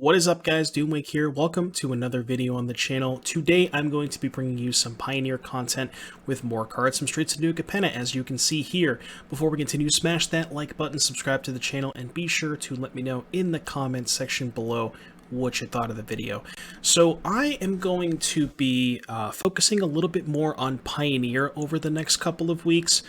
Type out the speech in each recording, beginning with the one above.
What is up, guys? Doomwake here. Welcome to another video on the channel. Today I'm going to be bringing you some Pioneer content with more cards from Streets of New Capenna, as you can see here. Before we continue, smash that like button, subscribe to the channel, and be sure to let me know in the comments section below what you thought of the video. So I am going to be focusing a little bit more on Pioneer over the next couple of weeks.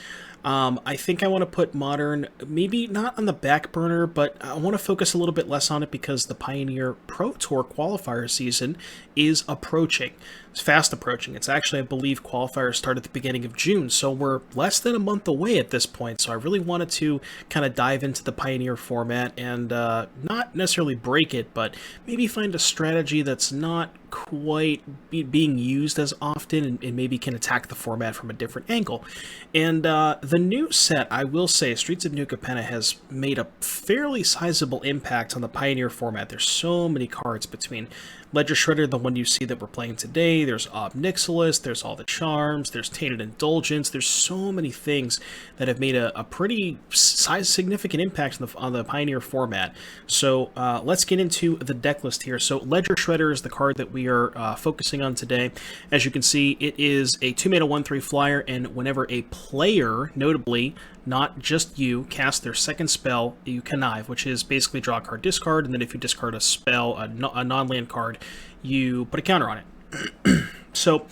I think I want to put Modern, maybe not on the back burner, but I want to focus a little bit less on it because the Pioneer Pro Tour qualifier season is approaching. It's fast approaching. It's actually, I believe, qualifiers start at the beginning of June, so we're less than a month away at this point. So I really wanted to kind of dive into the Pioneer format and not necessarily break it, but maybe find a strategy that's not quite being used as often and maybe can attack the format from a different angle. And the new set, I will say, Streets of New Capenna has made a fairly sizable impact on the Pioneer format. There's so many cards between Ledger Shredder, the one you see that we're playing today, there's Ob Nixilis, there's all the charms, there's Tainted Indulgence, there's so many things that have made a pretty significant impact on the Pioneer format. So let's get into the deck list here. So Ledger Shredder is the card that we are focusing on today. As you can see, it is a 2-mana 1/3 flyer, and whenever a player, notably not just you, cast their second spell, you connive, which is basically draw a card, discard, and then if you discard a spell, a non-land card, you put a counter on it. So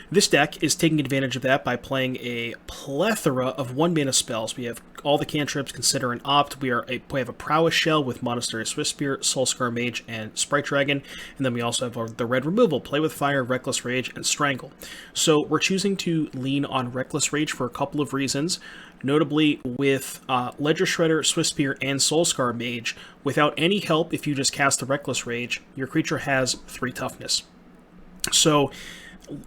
this deck is taking advantage of that by playing a plethora of 1-mana spells. We have all the cantrips, consider and opt. We have a Prowess shell with Monastery Swiftspear, Soulscar Mage, and Sprite Dragon. And then we also have the red removal, Play with Fire, Reckless Rage, and Strangle. So we're choosing to lean on Reckless Rage for a couple of reasons. Notably with Ledger Shredder, Swiftspear, and Soulscar Mage, without any help, if you just cast the Reckless Rage, your creature has 3 toughness. So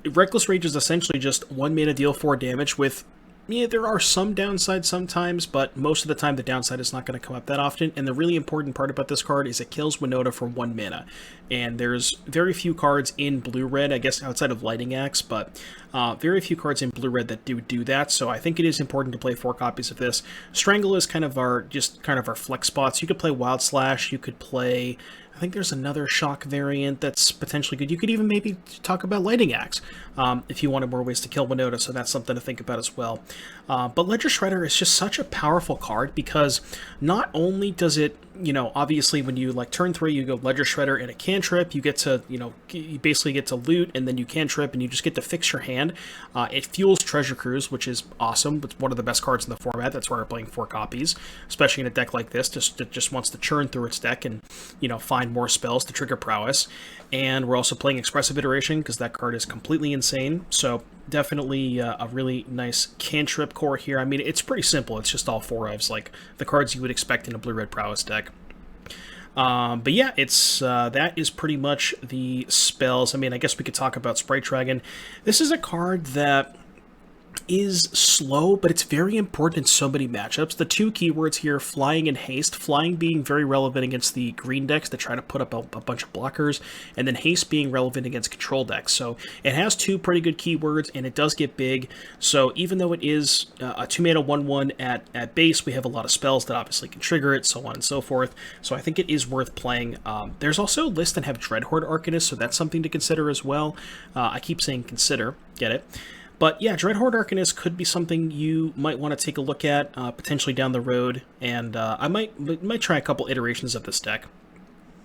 Reckless Rage is essentially just 1 mana, deal 4 damage with, yeah, there are some downsides sometimes, but most of the time the downside is not going to come up that often. And the really important part about this card is it kills Winota for 1 mana. And there's very few cards in blue-red, I guess outside of Lightning Axe, but very few cards in blue-red that do that. So I think it is important to play 4 copies of this. Strangle is kind of our flex spots. You could play Wild Slash, you could play, I think there's another shock variant that's potentially good. You could even maybe talk about Lightning Axe if you wanted more ways to kill Winota, so that's something to think about as well. But Ledger Shredder is just such a powerful card because not only does it, obviously when you turn 3, you go Ledger Shredder and a cantrip, you get to, you basically get to loot, and then you cantrip and you just get to fix your hand. It fuels Treasure Cruise, which is awesome. It's one of the best cards in the format. That's why we're playing 4 copies, especially in a deck like this. It just wants to churn through its deck and, find more spells to trigger Prowess. And we're also playing Expressive Iteration because that card is completely insane. So definitely a really nice cantrip core here. I mean, it's pretty simple. It's just all 4-ofs, like the cards you would expect in a blue-red Prowess deck. But yeah, it's that is pretty much the spells. I mean, I guess we could talk about Sprite Dragon. This is a card that is slow, but it's very important in so many matchups. The 2 keywords here, Flying and Haste. Flying being very relevant against the green decks that try to put up a bunch of blockers, and then Haste being relevant against control decks. So it has 2 pretty good keywords, and it does get big. So even though it is a 2-mana 1/1 at base, we have a lot of spells that obviously can trigger it, so on and so forth. So I think it is worth playing. There's also lists that have Dreadhorde Arcanist, so that's something to consider as well. I keep saying consider, get it? But yeah, Dreadhorde Arcanist could be something you might want to take a look at, potentially down the road, and I might try a couple iterations of this deck.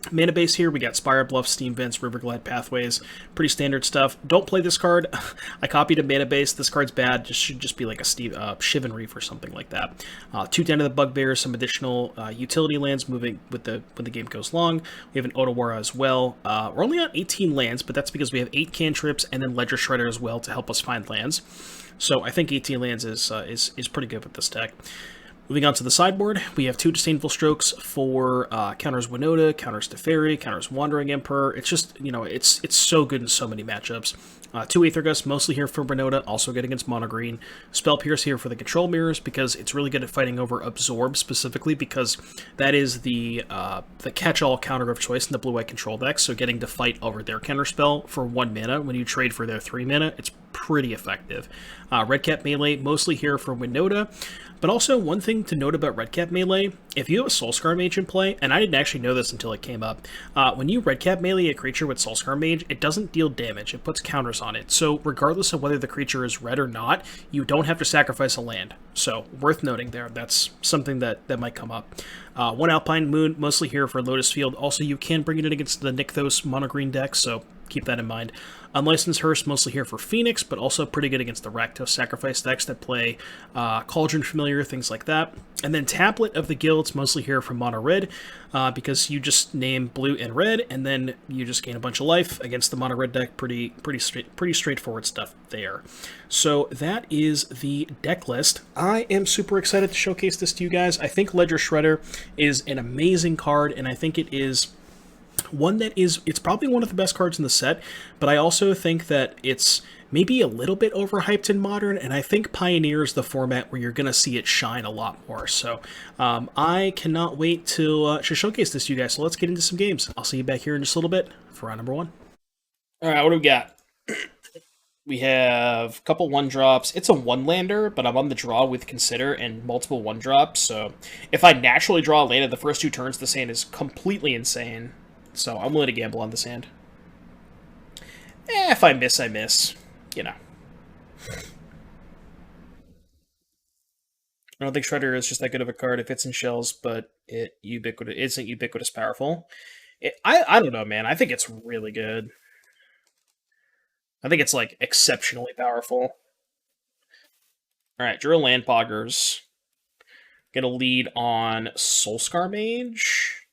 Mana base here, we got Spire Bluff, Steam Vents, Riverglide Pathways, pretty standard stuff. Don't play this card. I copied a mana base. This card's bad. Should just be like a Shivan Reef or something like that. 2 Den of the Bugbears, some additional utility lands moving when the game goes long. We have an Otawara as well. We're only on 18 lands, but that's because we have 8 cantrips and then Ledger Shredder as well to help us find lands. So I think 18 lands is pretty good with this deck. Moving on to the sideboard, we have 2 Disdainful Strokes for counters Winota, counters Teferi, counters Wandering Emperor. It's just, it's so good in so many matchups. Two Aether Gust, mostly here for Renota, also good against Mono Green. Spell Pierce here for the Control Mirrors, because it's really good at fighting over Absorb, specifically, because that is the catch-all counter of choice in the blue-white control deck, so getting to fight over their counterspell for 1 mana when you trade for their 3 mana, it's pretty effective. Redcap Melee, mostly here for Winota, but also one thing to note about Redcap Melee, if you have a Soulscar Mage in play, and I didn't actually know this until it came up, when you Redcap Melee a creature with Soulscar Mage, it doesn't deal damage, it puts counters on it. So regardless of whether the creature is red or not, you don't have to sacrifice a land. So worth noting there, that's something that might come up. One Alpine Moon, mostly here for Lotus Field. Also, you can bring it in against the Nykthos mono green deck, so keep that in mind. Unlicensed Hearse, mostly here for Phoenix, but also pretty good against the Rakdos Sacrifice decks that play Cauldron Familiar, things like that. And then Tablet of the Guilds, mostly here for Mono Red, because you just name blue and red, and then you just gain a bunch of life against the Mono Red deck. Pretty straightforward stuff there. So that is the deck list. I am super excited to showcase this to you guys. I think Ledger Shredder is an amazing card, and I think it is one that it's probably one of the best cards in the set, but I also think that it's maybe a little bit overhyped in Modern, and I think Pioneer is the format where you're going to see it shine a lot more. So I cannot wait to showcase this to you guys. So let's get into some games. I'll see you back here in just a little bit for round number 1. All right, what do we got? We have a couple 1-drops. It's a 1-lander, but I'm on the draw with Consider and multiple 1-drops, so if I naturally draw a land at the first 2 turns, this hand is completely insane. So I'm willing to gamble on this hand. If I miss, I miss. You know. I don't think Shredder is just that good of a card. It fits in shells, but it isn't ubiquitous powerful. I don't know, man. I think it's really good. I think it's, like, exceptionally powerful. Alright, Drill Land Poggers. Get a lead on Soulscar Mage.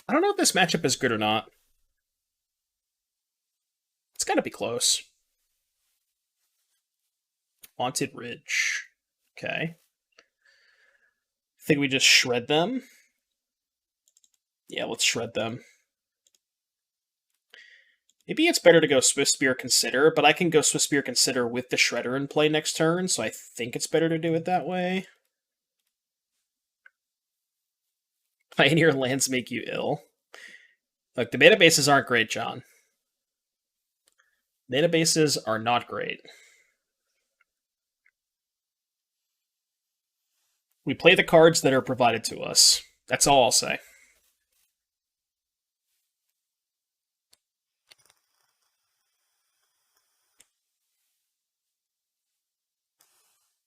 I don't know if this matchup is good or not. It's gotta be close. Haunted Ridge. Okay. I think we just shred them. Yeah, let's shred them. Maybe it's better to go Swift Spear Consider, but I can go Swift Spear Consider with the Shredder in play next turn, so I think it's better to do it that way. Pioneer lands make you ill. Look, the mana bases aren't great, John. Mana bases are not great. We play the cards that are provided to us. That's all I'll say.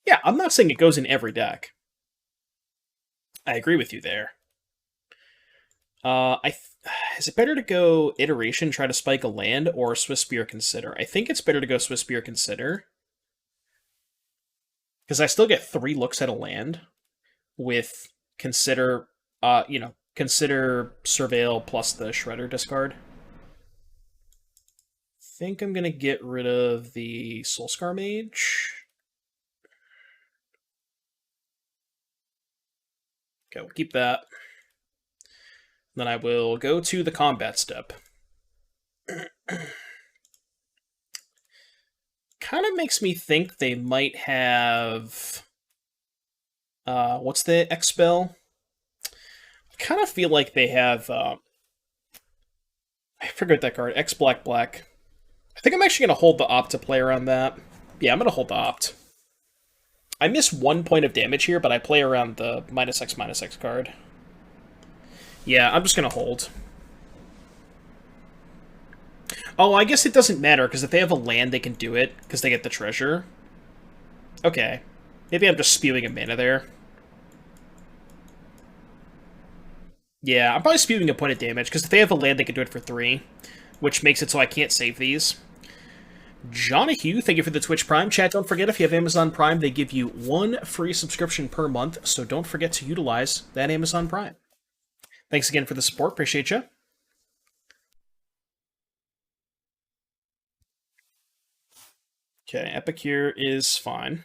Yeah, I'm not saying it goes in every deck. I agree with you there. Is it better to go Iteration, try to spike a land, or Swift Spear Consider? I think it's better to go Swift Spear Consider. Because I still get 3 looks at a land with Consider, Consider, Surveil, plus the Shredder discard. I think I'm going to get rid of the Soulscar Mage. Okay, we'll keep that. Then I will go to the combat step. Kind of makes me think they might have... what's the X spell? I kind of feel like they have... I forget that card. X black black. I think I'm actually going to hold the opt to play around that. Yeah, I'm going to hold the opt. I miss 1 point of damage here, but I play around the -X card. Yeah, I'm just going to hold. Oh, I guess it doesn't matter, because if they have a land, they can do it, because they get the treasure. Okay. Maybe I'm just spewing a mana there. Yeah, I'm probably spewing a point of damage, because if they have a land, they can do it for 3, which makes it so I can't save these. Jonahue, thank you for the Twitch Prime. Chat, don't forget, if you have Amazon Prime, they give you 1 free subscription per month, so don't forget to utilize that Amazon Prime. Thanks again for the support. Appreciate you. Okay, Epicure is fine.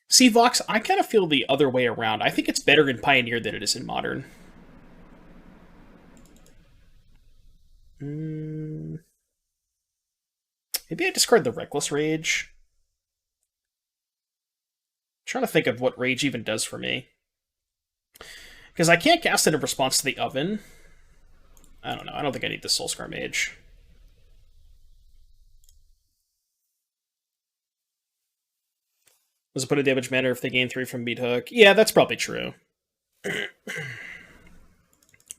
See, Vox, I kind of feel the other way around. I think it's better in Pioneer than it is in Modern. Maybe I discard the Reckless Rage. I'm trying to think of what Rage even does for me. Because I can't cast it in response to the Oven. I don't know. I don't think I need the Soulscar Mage. Does it put a damage matter if they gain 3 from Beat Hook? Yeah, that's probably true.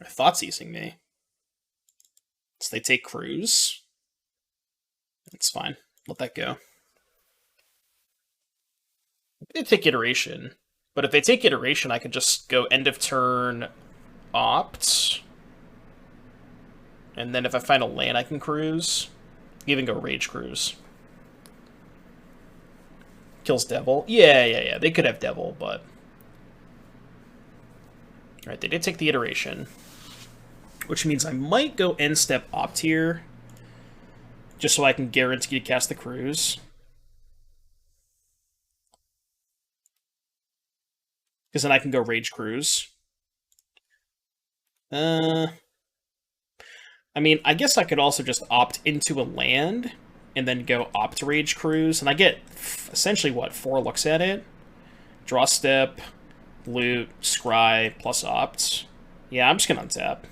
Thought seizing me. So they take Cruise. That's fine. Let that go. They take Iteration. But if they take Iteration, I could just go end of turn Opt. And then if I find a land, I can Cruise. Even go Rage Cruise. Kills Devil. Yeah. They could have Devil, but... Alright, they did take the Iteration. Which means I might go end step Opt here. Just so I can guarantee to cast the Cruise. Because then I can go Rage Cruise. I mean, I guess I could also just opt into a land and then go Opt Rage Cruise, and I get essentially, what, 4 looks at it? Draw step, loot, scry, plus opt. Yeah, I'm just gonna untap.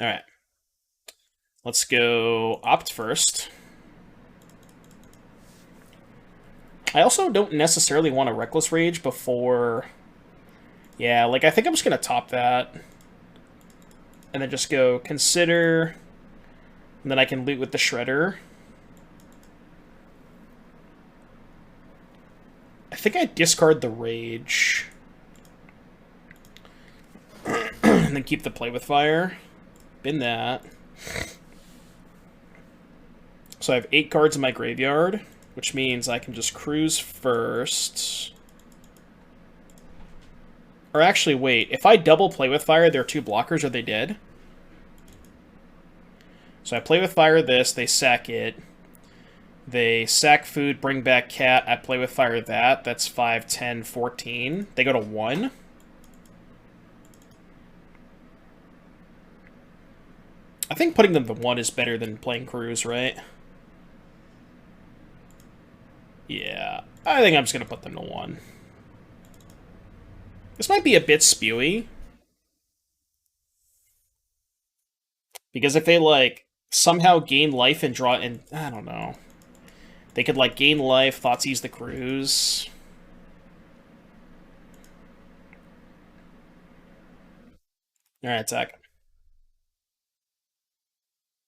Alright. Let's go opt first. I also don't necessarily want a Reckless Rage before... Yeah, like, I think I'm just gonna top that. And then just go Consider... And then I can loot with the Shredder. I think I discard the Rage. And then keep the Play with Fire. Bin that. So I have 8 cards in my graveyard, which means I can just Cruise first. Or actually, wait. If I double Play with Fire, there are 2 blockers. Are they dead? So I Play with Fire this, they sack it. They sack food, bring back cat, I Play with Fire that. That's 5, 10, 14. They go to 1. I think putting them to 1 is better than playing Cruise, right? Yeah, I think I'm just going to put them to 1. This might be a bit spewy. Because if they, like, somehow gain life and draw... and I don't know. They could, like, gain life, Thoughtseize the Cruise. Alright, attack.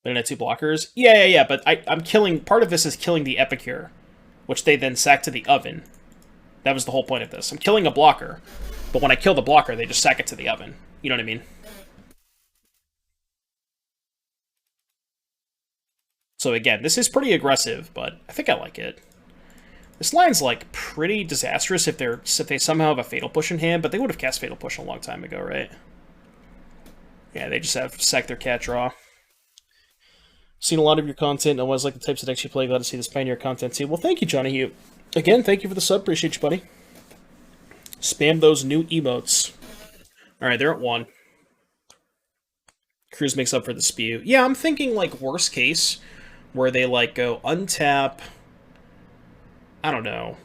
They're at 2 blockers? Yeah, but I'm killing... Part of this is killing the Epicure, which they then sack to the Oven. That was the whole point of this. I'm killing a blocker, but when I kill the blocker, they just sack it to the Oven. You know what I mean? So again, this is pretty aggressive, but I think I like it. This line's, like, pretty disastrous if they somehow have a Fatal Push in hand, but they would have cast Fatal Push a long time ago, right? Yeah, they just have sack their cat draw. Seen a lot of your content. I always like the types of decks you play. Glad to see this Pioneer content too. Well, thank you, Johnny. Again, thank you for the sub. Appreciate you, buddy. Spam those new emotes. Alright, they're at 1. Cruise makes up for the spew. Yeah, I'm thinking, like, worst case, where they, like, go untap, I don't know,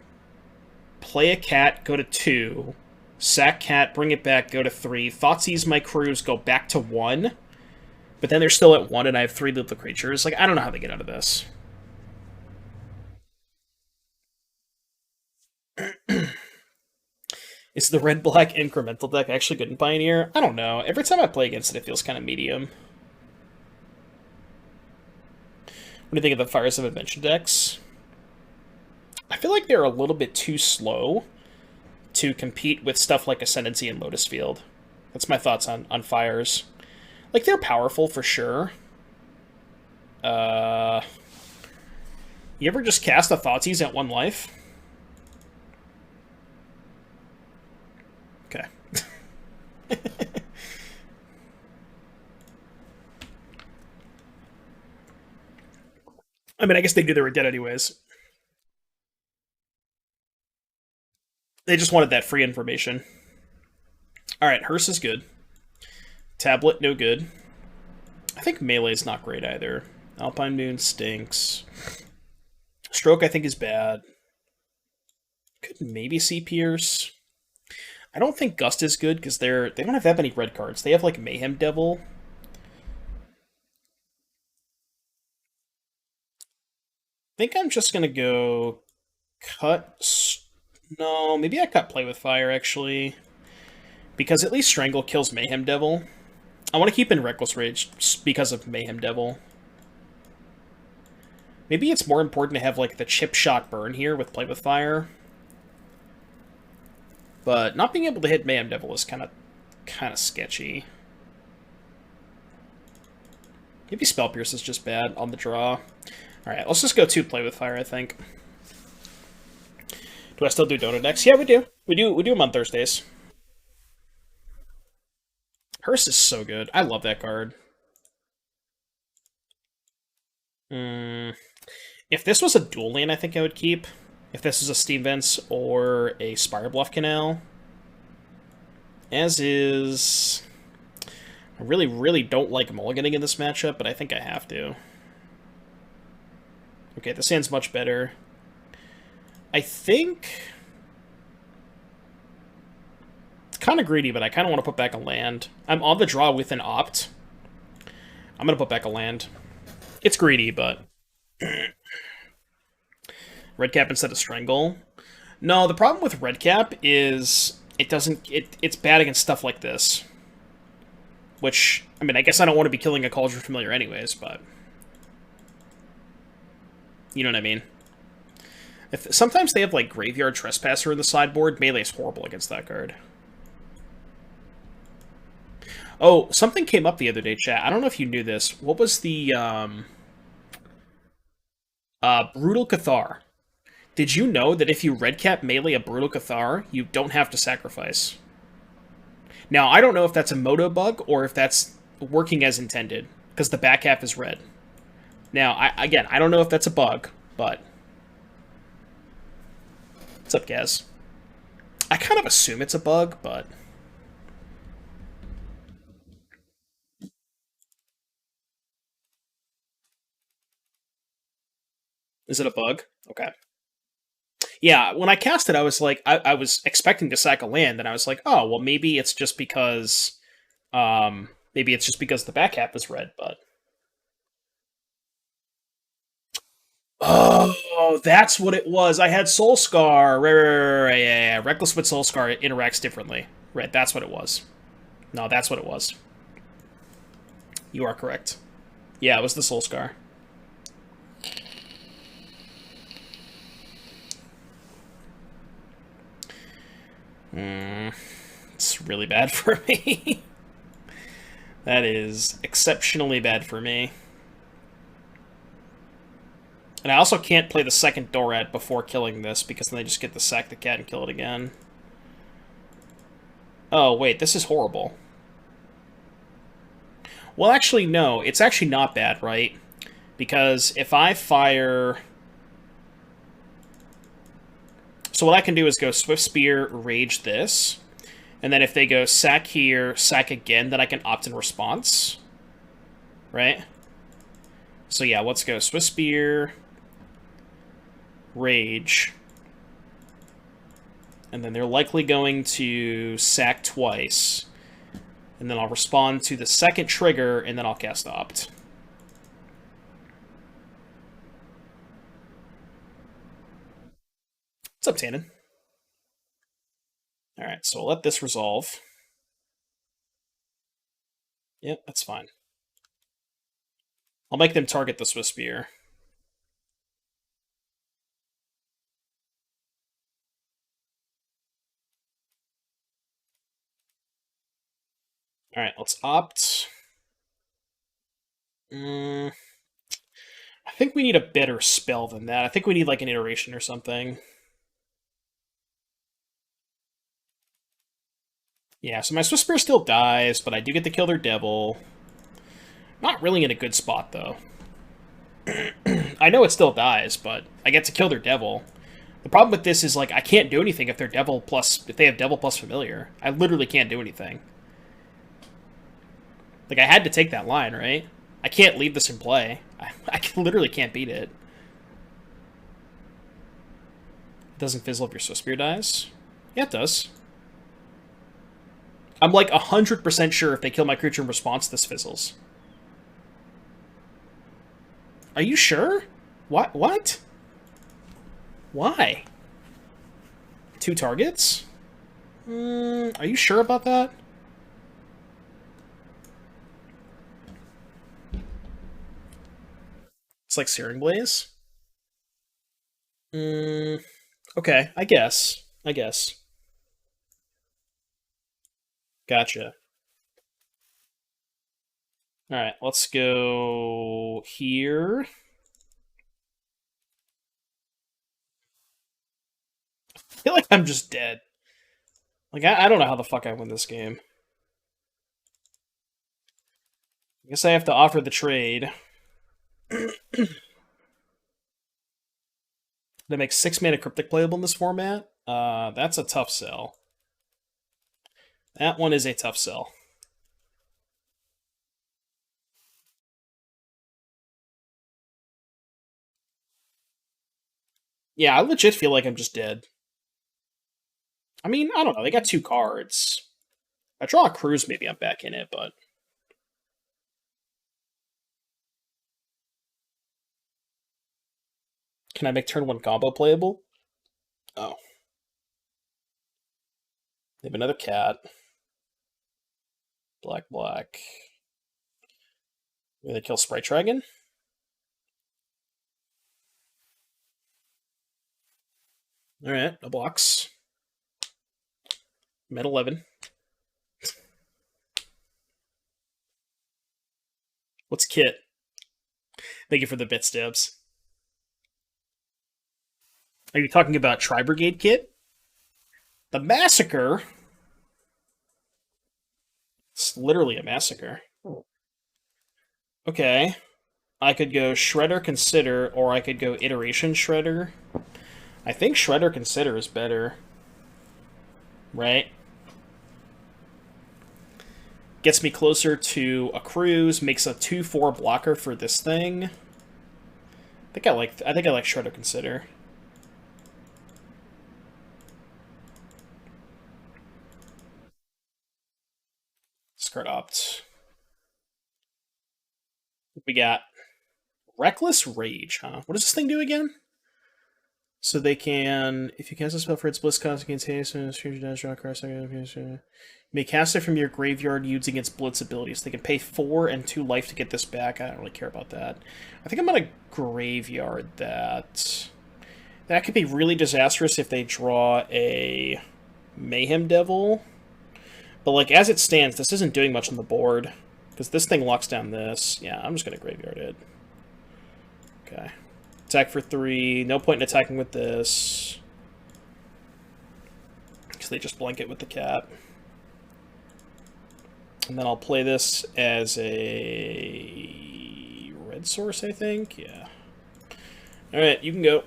play a cat, go to 2, sack cat, bring it back, go to 3, Thoughtseize my Cruise, go back to 1, but then they're still at 1 and I have 3 lethal creatures. Like, I don't know how they get out of this. Is the red-black incremental deck actually good in Pioneer? I don't know. Every time I play against it, it feels kind of medium. What do you think of the Fires of Invention decks? I feel like they're a little bit too slow to compete with stuff like Ascendancy and Lotus Field. That's my thoughts on Fires. Like, they're powerful for sure. You ever just cast a Thoughtseize at 1 life? Okay. I mean, I guess they knew they were dead anyways. They just wanted that free information. Alright, Hearse is good. Tablet, no good. I think Melee's not great either. Alpine Moon stinks. Stroke, I think, is bad. Could maybe see Pierce. I don't think Gust is good because they don't have that many red cards. They have like Mayhem Devil. I think I'm just gonna go cut. No, maybe I cut Play with Fire actually, because at least Strangle kills Mayhem Devil. I want to keep in Reckless Rage because of Mayhem Devil. Maybe it's more important to have like the chip shot burn here with Play with Fire. But not being able to hit Mayhem Devil is kind of sketchy. Maybe Spell Pierce is just bad on the draw. Alright, let's just go 2 Play with Fire, I think. Do I still do Donut decks? Yeah, we do. We do them on Thursdays. Hearse is so good. I love that card. If this was a dual lane, I think I would keep. If this is a Steam Vents or a Spire Bluff Canal. As is... I really, really don't like mulliganing in this matchup, but I think I have to. Okay, this hand's much better. I think... It's kind of greedy, but I kind of want to put back a land. I'm on the draw with an opt. I'm going to put back a land. It's greedy, but... Redcap instead of Strangle. No, the problem with Redcap is it's bad against stuff like this. Which, I mean, I guess I don't want to be killing a Cauldron Familiar anyways, but... You know what I mean? Sometimes they have, like, Graveyard Trespasser in the sideboard. Melee is horrible against that card. Oh, something came up the other day, chat. I don't know if you knew this. What was the, Brutal Cathar. Did you know that if you redcap Melee a Brutal Cathar, you don't have to sacrifice? Now, I don't know if that's a moto bug or if that's working as intended, because the back half is red. Now, I don't know if that's a bug, but... What's up, Gaz? I kind of assume it's a bug, but... Is it a bug? Okay. Yeah, when I cast it, I was like, I was expecting to sack a land, and I was like, oh, well, maybe it's just because, the back half is red, but... Oh, that's what it was. I had Soul Scar. Right, yeah. Reckless with Soul Scar interacts differently. Right, that's what it was. No, that's what it was. You are correct. Yeah, it was the Soul Scar. It's really bad for me. That is exceptionally bad for me. And I also can't play the second Dorad before killing this, because then they just get to sack the cat and kill it again. Oh, wait, this is horrible. Well, actually, no. It's actually not bad, right? Because if I fire... So what I can do is go Swift Spear, Rage this, and then if they go sack here, sack again, then I can opt in response. Right? So yeah, let's go Swift Spear... Rage, and then they're likely going to sack twice, and then I'll respond to the second trigger, and then I'll cast Opt. What's up, Tannen? Alright, so I'll let this resolve. Yep, that's fine. I'll make them target the Swiss Spear. Alright, let's opt. I think we need a better spell than that. I think we need like an iteration or something. Yeah, so my Swiss Spear still dies, but I do get to kill their devil. Not really in a good spot, though. I know it still dies, but I get to kill their devil. The problem with this is, like, I can't do anything if they're devil plus... If they have devil plus familiar. I literally can't do anything. Like, I had to take that line, right? I can't leave this in play. I literally can't beat it. It doesn't fizzle if your Swiss Spear dies. Yeah, it does. I'm like 100% sure if they kill my creature in response, this fizzles. Are you sure? What? What? Why? 2 targets? Are you sure about that? It's like Searing Blaze? Okay, I guess. I guess. Gotcha. Alright, let's go here. I feel like I'm just dead. Like, I don't know how the fuck I win this game. I guess I have to offer the trade. That makes 6 mana Cryptic playable in this format. That's a tough sell. That one is a tough sell. Yeah, I legit feel like I'm just dead. I mean, I don't know. They got 2 cards. I draw a cruise, maybe I'm back in it, but... Can I make turn 1 combo playable? Oh. They have another cat. Black, black. Maybe they kill Sprite Dragon? Alright, no blocks. Met 11. What's Kit? Thank you for the bit stabs. Are you talking about Tri Brigade Kit? The Massacre? It's literally a massacre. Okay. I could go Shredder Consider, or I could go Iteration Shredder. I think Shredder Consider is better. Right? Gets me closer to a cruise, makes a 2/4 blocker for this thing. I think I like Shredder Consider. Discard opt. We got Reckless Rage, huh? What does this thing do again? So they can, if you cast a spell for its bliss cost, you can taste and draw a card. You may cast it from your graveyard using its blitz abilities. They can pay 4 and 2 life to get this back. I don't really care about that. I think I'm gonna graveyard that. That could be really disastrous if they draw a Mayhem Devil. But like as it stands, this isn't doing much on the board. Because this thing locks down this. Yeah, I'm just gonna graveyard it. Okay. Attack for 3. No point in attacking with this. Because they just blanket with the cat. And then I'll play this as a red source, I think. Yeah. Alright, you can go.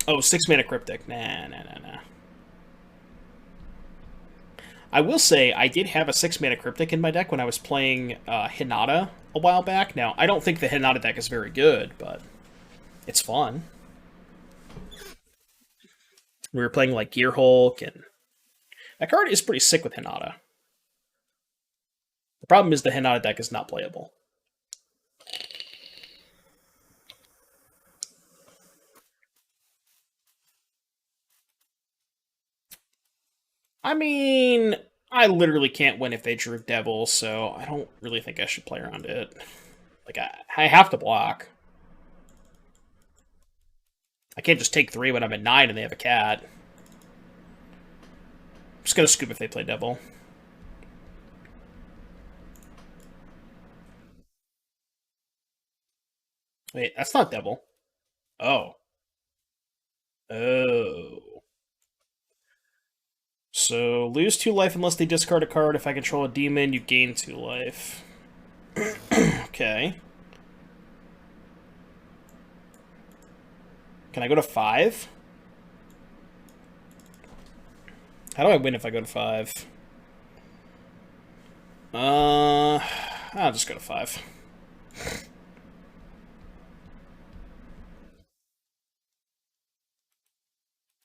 Oh, 6 mana Cryptic. Nah. I will say, I did have a 6 mana Cryptic in my deck when I was playing Hinata a while back. Now, I don't think the Hinata deck is very good, but it's fun. We were playing like Gear Hulk, and that card is pretty sick with Hinata. The problem is the Hinata deck is not playable. I mean, I literally can't win if they drew Devil, so I don't really think I should play around it. Like, I have to block. I can't just take 3 when I'm at 9 and they have a cat. I'm just gonna scoop if they play Devil. Wait, that's not Devil. Oh. Oh. So, lose 2 life unless they discard a card. If I control a demon, you gain 2 life. Okay. Can I go to 5? How do I win if I go to 5? I'll just go to 5.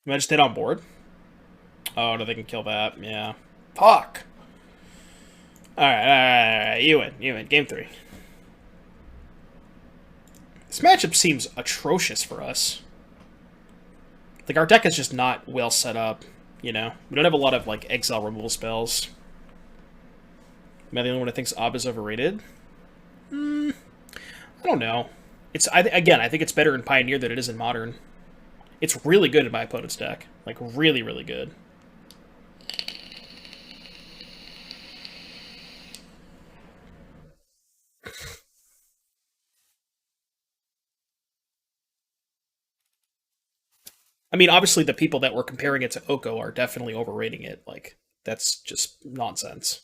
Am I just dead on board? Oh, no, they can kill that. Yeah. Fuck! Alright. You win. You win. Game 3. This matchup seems atrocious for us. Like, our deck is just not well set up, you know? We don't have a lot of, like, exile removal spells. Am I the only one who thinks Ob is overrated? I don't know. Again, I think it's better in Pioneer than it is in Modern. It's really good in my opponent's deck. Like, really, really good. I mean, obviously, the people that were comparing it to Oko are definitely overrating it. Like, that's just nonsense.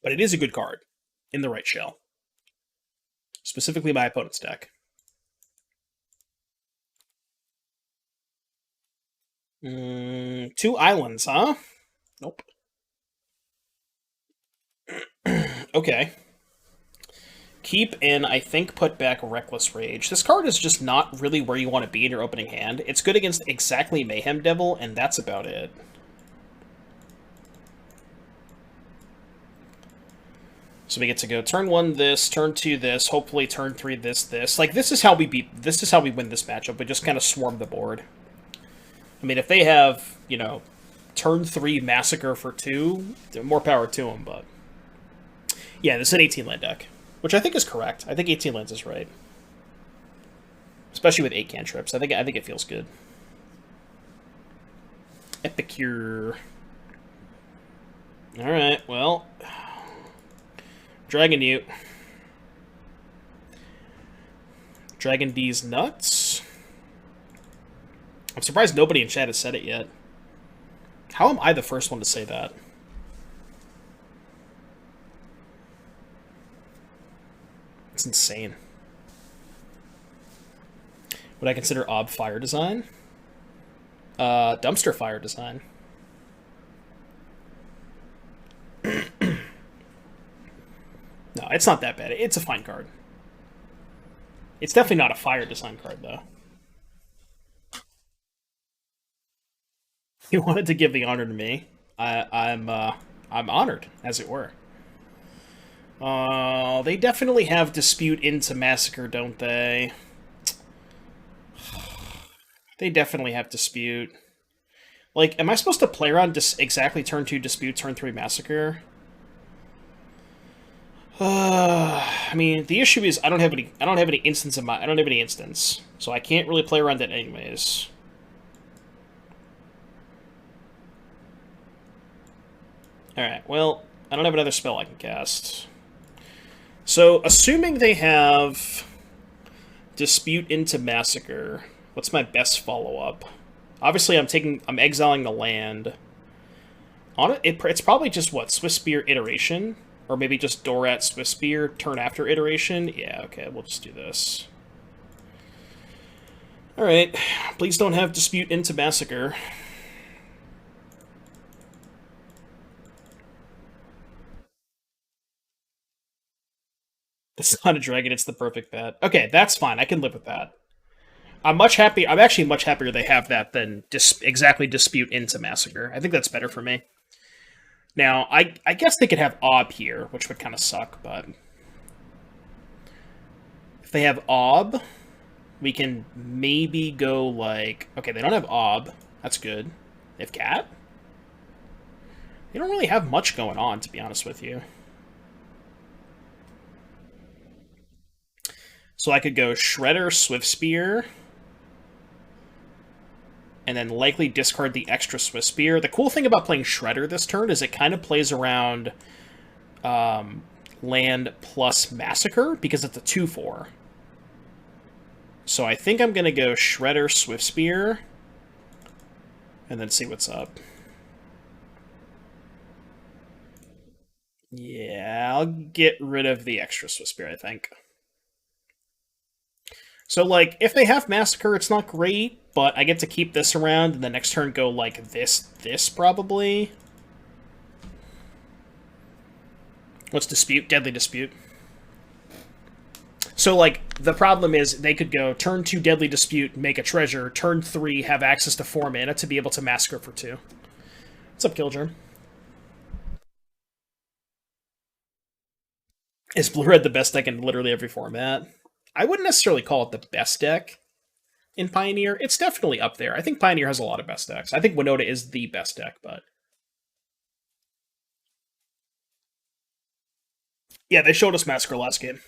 But it is a good card in the right shell. Specifically my opponent's deck. Two islands, huh? Nope. Okay. Keep and I think put back Reckless Rage. This card is just not really where you want to be in your opening hand. It's good against exactly Mayhem Devil, and that's about it. So we get to go turn 1 this, turn 2 this, hopefully turn 3 this. Like, this is how we win this matchup. We just kind of swarm the board. I mean, if they have, you know, turn 3 Massacre for 2, more power to them, but... Yeah, this is an 18 land deck, which I think is correct. I think 18 lands is right. Especially with 8 cantrips. I think it feels good. Epicure. Alright, well... Dragon Ute. Dragon D's nuts. I'm surprised nobody in chat has said it yet. How am I the first one to say that? It's insane. Would I consider Ob fire design? Dumpster fire design. No, it's not that bad. It's a fine card. It's definitely not a fire design card, though. You wanted to give the honor to me. I'm honored, as it were. They definitely have Dispute into Massacre, don't they? They definitely have Dispute. Like, am I supposed to play around exactly turn 2 Dispute, turn 3 Massacre? I mean, the issue is I don't have any instance, so I can't really play around it anyways. Alright, well, I don't have another spell I can cast. So, assuming they have Dispute into Massacre, what's my best follow-up? Obviously, I'm exiling the land. It's probably just, what, Swift Spear Iteration? Or maybe just Dorat Swift Spear, turn after iteration? Yeah, okay, we'll just do this. Alright, please don't have Dispute into Massacre. It's not a dragon, it's the perfect bet. Okay, that's fine, I can live with that. I'm actually much happier they have that than exactly Dispute into Massacre. I think that's better for me. Now, I guess they could have Ob here, which would kind of suck, but... If they have Ob, we can maybe go, like... Okay, they don't have Ob. That's good. They have Cat? They don't really have much going on, to be honest with you. So I could go Shredder, Swift Spear... and then likely discard the extra Swift Spear. The cool thing about playing Shredder this turn is it kind of plays around land plus Massacre, because it's a 2/4. So I think I'm going to go Shredder, Swift Spear, and then see what's up. Yeah, I'll get rid of the extra Swift Spear, I think. So, like, if they have Massacre, it's not great, but I get to keep this around, and the next turn go, like, this, probably. What's Dispute? Deadly Dispute. So, like, the problem is they could go turn 2 Deadly Dispute, make a treasure, turn 3, have access to 4 mana to be able to Massacre for 2. What's up, Killgerm? Is Blue Red the best deck in literally every format? I wouldn't necessarily call it the best deck in Pioneer. It's definitely up there. I think Pioneer has a lot of best decks. I think Winota is the best deck, but yeah, they showed us Massacre last game.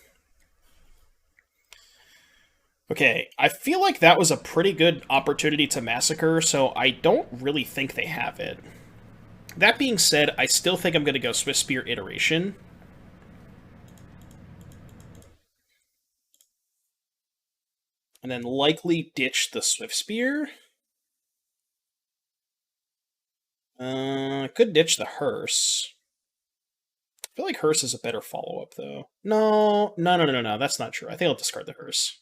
Okay, I feel like that was a pretty good opportunity to Massacre, so I don't really think they have it. That being said, I still think I'm going to go Swift Spear Iteration. And then likely ditch the Swift Spear. Could ditch the Hearse. I feel like Hearse is a better follow-up, though. No, that's not true. I think I'll discard the Hearse.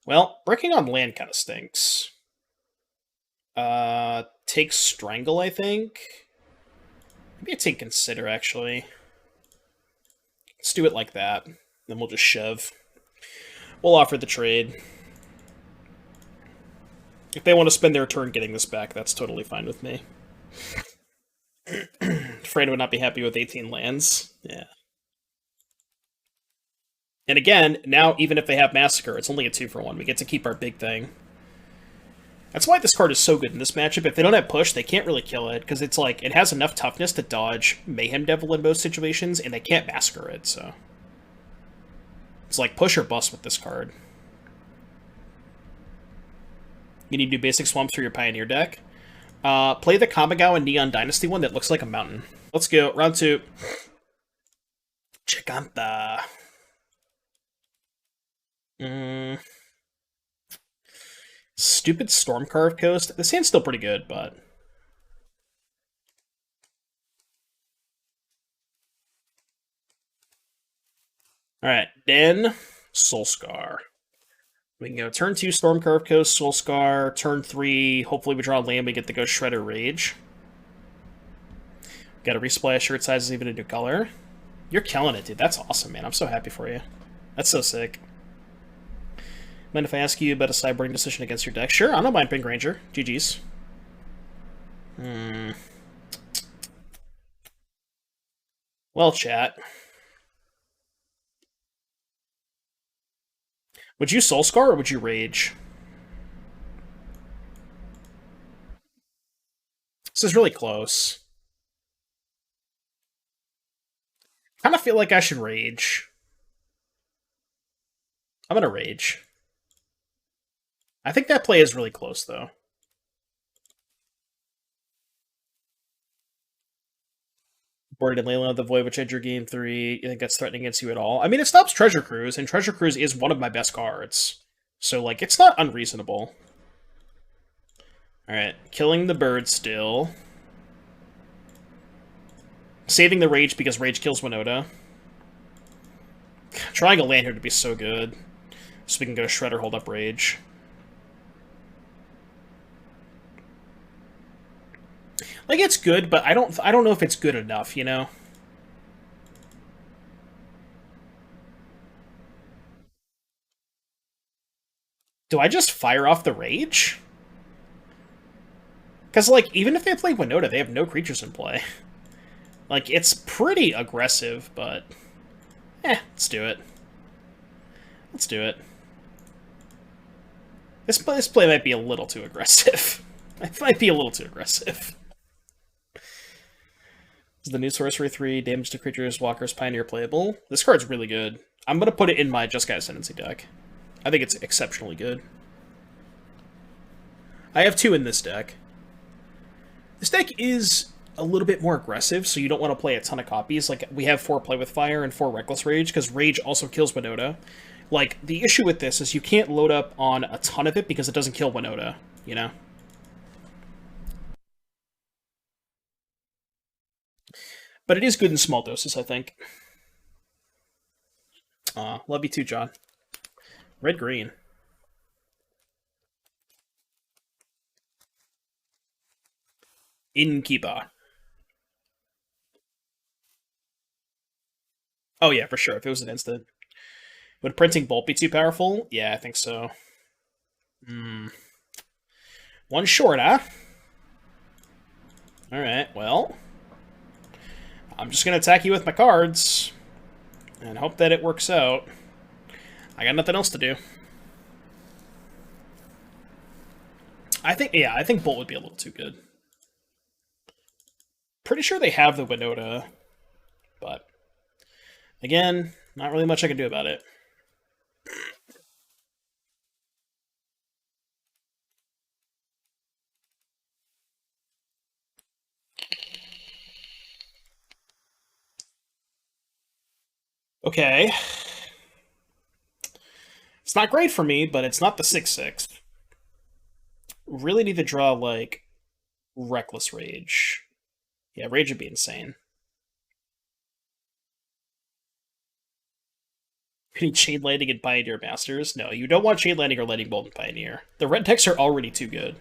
Well, breaking on land kind of stinks. Take Strangle, I think. Maybe I take Consider, actually. Let's do it like that. Then we'll just shove. We'll offer the trade. If they want to spend their turn getting this back, that's totally fine with me. Afraid I would not be happy with 18 lands. Yeah. And again, now even if they have Massacre, it's only a 2-for-1. We get to keep our big thing. That's why this card is so good in this matchup. If they don't have Push, they can't really kill it, because it's like, it has enough toughness to dodge Mayhem Devil in most situations, and they can't Massacre it, so. It's like push or bust with this card. You need to do basic swamps for your Pioneer deck. Play the Kamigawa Neon Dynasty one that looks like a mountain. Let's go. Round 2. Chicanta. Stupid Stormcarved Coast. This hand's still pretty good, but... Alright, Den, Soulscar. We can go turn 2, Stormcarved Coast, Soulscar. Turn 3, hopefully we draw land, we get to go Shredder Rage. Got a resplash shirt sizes, even a new color. You're killing it, dude. That's awesome, man. I'm so happy for you. That's so sick. Mind if I ask you about a sideboarding decision against your deck? Sure, I don't mind Pink Ranger. GG's. Well, chat. Would you Soulscar or would you Rage? This is really close. I kind of feel like I should Rage. I'm gonna Rage. I think that play is really close, though. Boarded Layla of the Void, which had your game 3. You think that's threatening against you at all? I mean, it stops Treasure Cruise, and Treasure Cruise is one of my best cards. So, like, it's not unreasonable. Alright, killing the bird still. Saving the Rage because Rage kills Winota. Trying a land here to be so good. So we can go Shredder, hold up Rage. Like, it's good, but I don't know if it's good enough, you know? Do I just fire off the Rage? Because, like, even if they play Winota, they have no creatures in play. Like, it's pretty aggressive, but... let's do it. Let's do it. This play might be a little too aggressive. It might be a little too aggressive. Is the new Sorcery 3 damage to creatures, walkers, Pioneer playable? This card's really good. I'm going to put it in my Just Guy Ascendancy deck. I think it's exceptionally good. I have 2 in this deck. This deck is a little bit more aggressive, so you don't want to play a ton of copies. Like, we have 4 Play with Fire and 4 Reckless Rage, because Rage also kills Winota. Like, the issue with this is you can't load up on a ton of it because it doesn't kill Winota, you know? But it is good in small doses, I think. Love you too, John. Red-green. Innkeeper. Oh yeah, for sure. If it was an instant. Would printing bolt be too powerful? Yeah, I think so. Hmm. One short, huh? Alright, well. I'm just gonna attack you with my cards. And hope that it works out. I got nothing else to do. I think bolt would be a little too good. Pretty sure they have the Winota, but again, not really much I can do about it. Okay. It's not great for me, but it's not the 6/6. Really need to draw, like, Reckless Rage. Yeah, Rage would be insane. You need Chain Lightning and Pioneer Masters? No, you don't want Chain Lightning or Lightning Bolt and Pioneer. The red decks are already too good.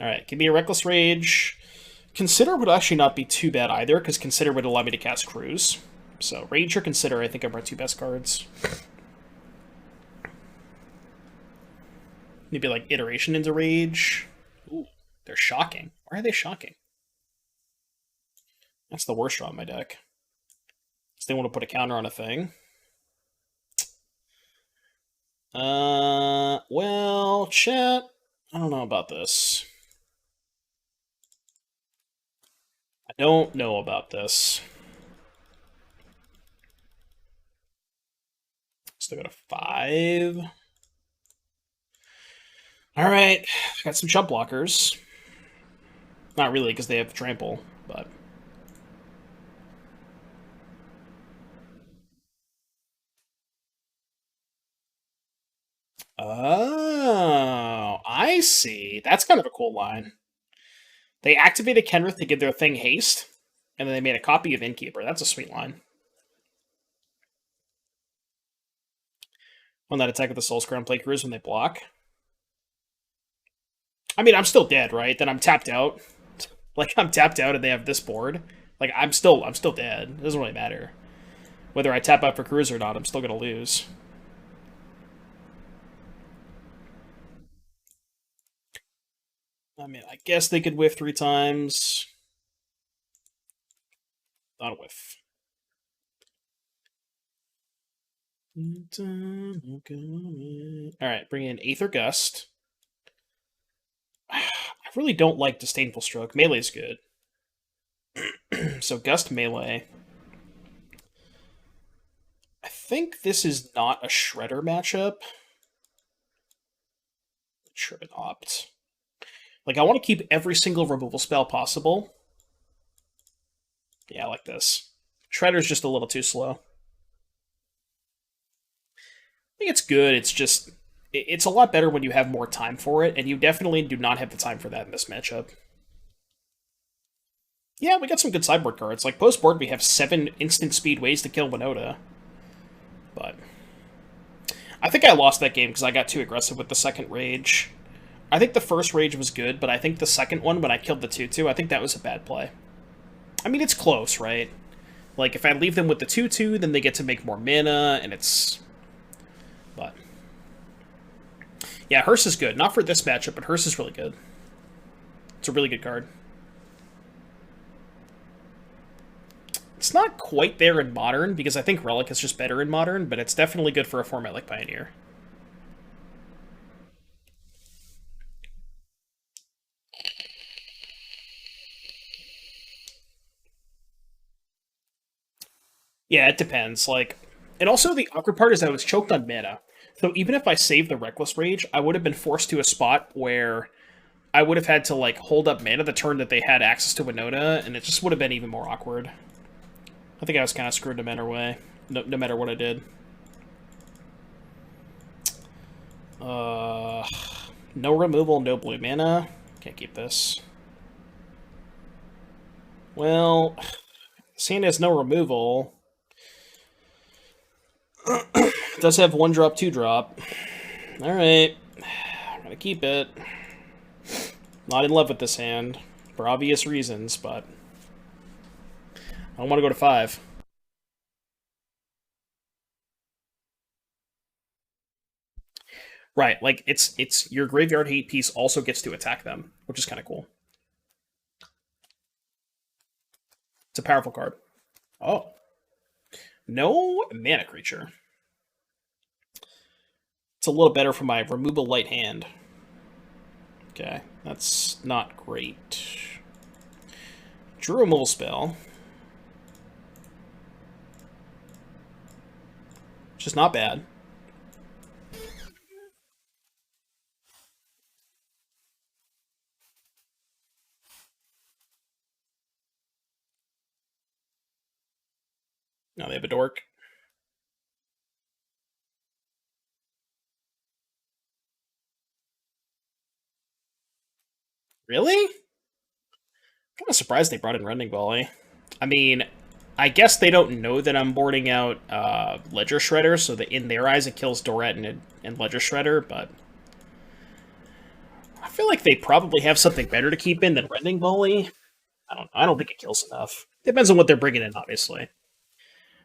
Alright, give me a Reckless Rage. Consider would actually not be too bad either, because Consider would allow me to cast Cruise. So, Rage or Consider, I think are my two best cards. Maybe like Iteration into Rage. Ooh, they're shocking. Why are they shocking? That's the worst draw in my deck. So they want to put a counter on a thing. Well, chat, I don't know about this. I don't know about this. Still got a 5. Alright, got some jump blockers. Not really, because they have trample, but... Oh, I see. That's kind of a cool line. They activated Kenrith to give their thing haste, and then they made a copy of Innkeeper. That's a sweet line. When that attack with the Soul's Crown play Cruise when they block. I mean, I'm still dead, right? Then I'm tapped out. Like, I'm tapped out and they have this board. Like, I'm still dead. It doesn't really matter. Whether I tap out for Cruise or not, I'm still gonna lose. I mean, I guess they could whiff 3 times. Not a whiff. Alright, bring in Aether Gust. I really don't like Disdainful Stroke. Melee's good. So Gust Melee. I think this is not a Shredder matchup. Should opt. Like, I want to keep every single removal spell possible. Yeah, I like this. Shredder's just a little too slow. I think it's good, it's just... It's a lot better when you have more time for it, and you definitely do not have the time for that in this matchup. Yeah, we got some good sideboard cards. Like, post-board, we have 7 instant speed ways to kill Winota. But... I think I lost that game because I got too aggressive with the second Rage. I think the first Rage was good, but I think the second one, when I killed the 2/2, I think that was a bad play. I mean, it's close, right? Like, if I leave them with the 2/2, then they get to make more mana, and it's... But... Yeah, Hearse is good. Not for this matchup, but Hearse is really good. It's a really good card. It's not quite there in Modern, because I think Relic is just better in Modern, but it's definitely good for a format like Pioneer. Yeah, it depends. Like, and also the awkward part is I was choked on mana. So even if I saved the Reckless Rage, I would have been forced to a spot where I would have had to, like, hold up mana the turn that they had access to Winota, and it just would have been even more awkward. I think I was kind of screwed no matter way, no matter what I did. No removal, no blue mana. Can't keep this. Well, seeing as no removal, Does have 1-drop, 2-drop. Alright. I'm gonna keep it. Not in love with this hand, for obvious reasons, but I don't want to go to 5. Right, like it's your graveyard hate piece also gets to attack them, which is kind of cool. It's a powerful card. Oh, no mana creature. It's a little better for my removable light hand. Okay, that's not great. Drew a removal spell. Which is not bad. No, they have a dork. Really? Kind of surprised they brought in Rending Volley. I mean, I guess they don't know that I'm boarding out Ledger Shredder, so that in their eyes it kills Doret and Ledger Shredder, but I feel like they probably have something better to keep in than Rending Volley. I don't think it kills enough. Depends on what they're bringing in, obviously.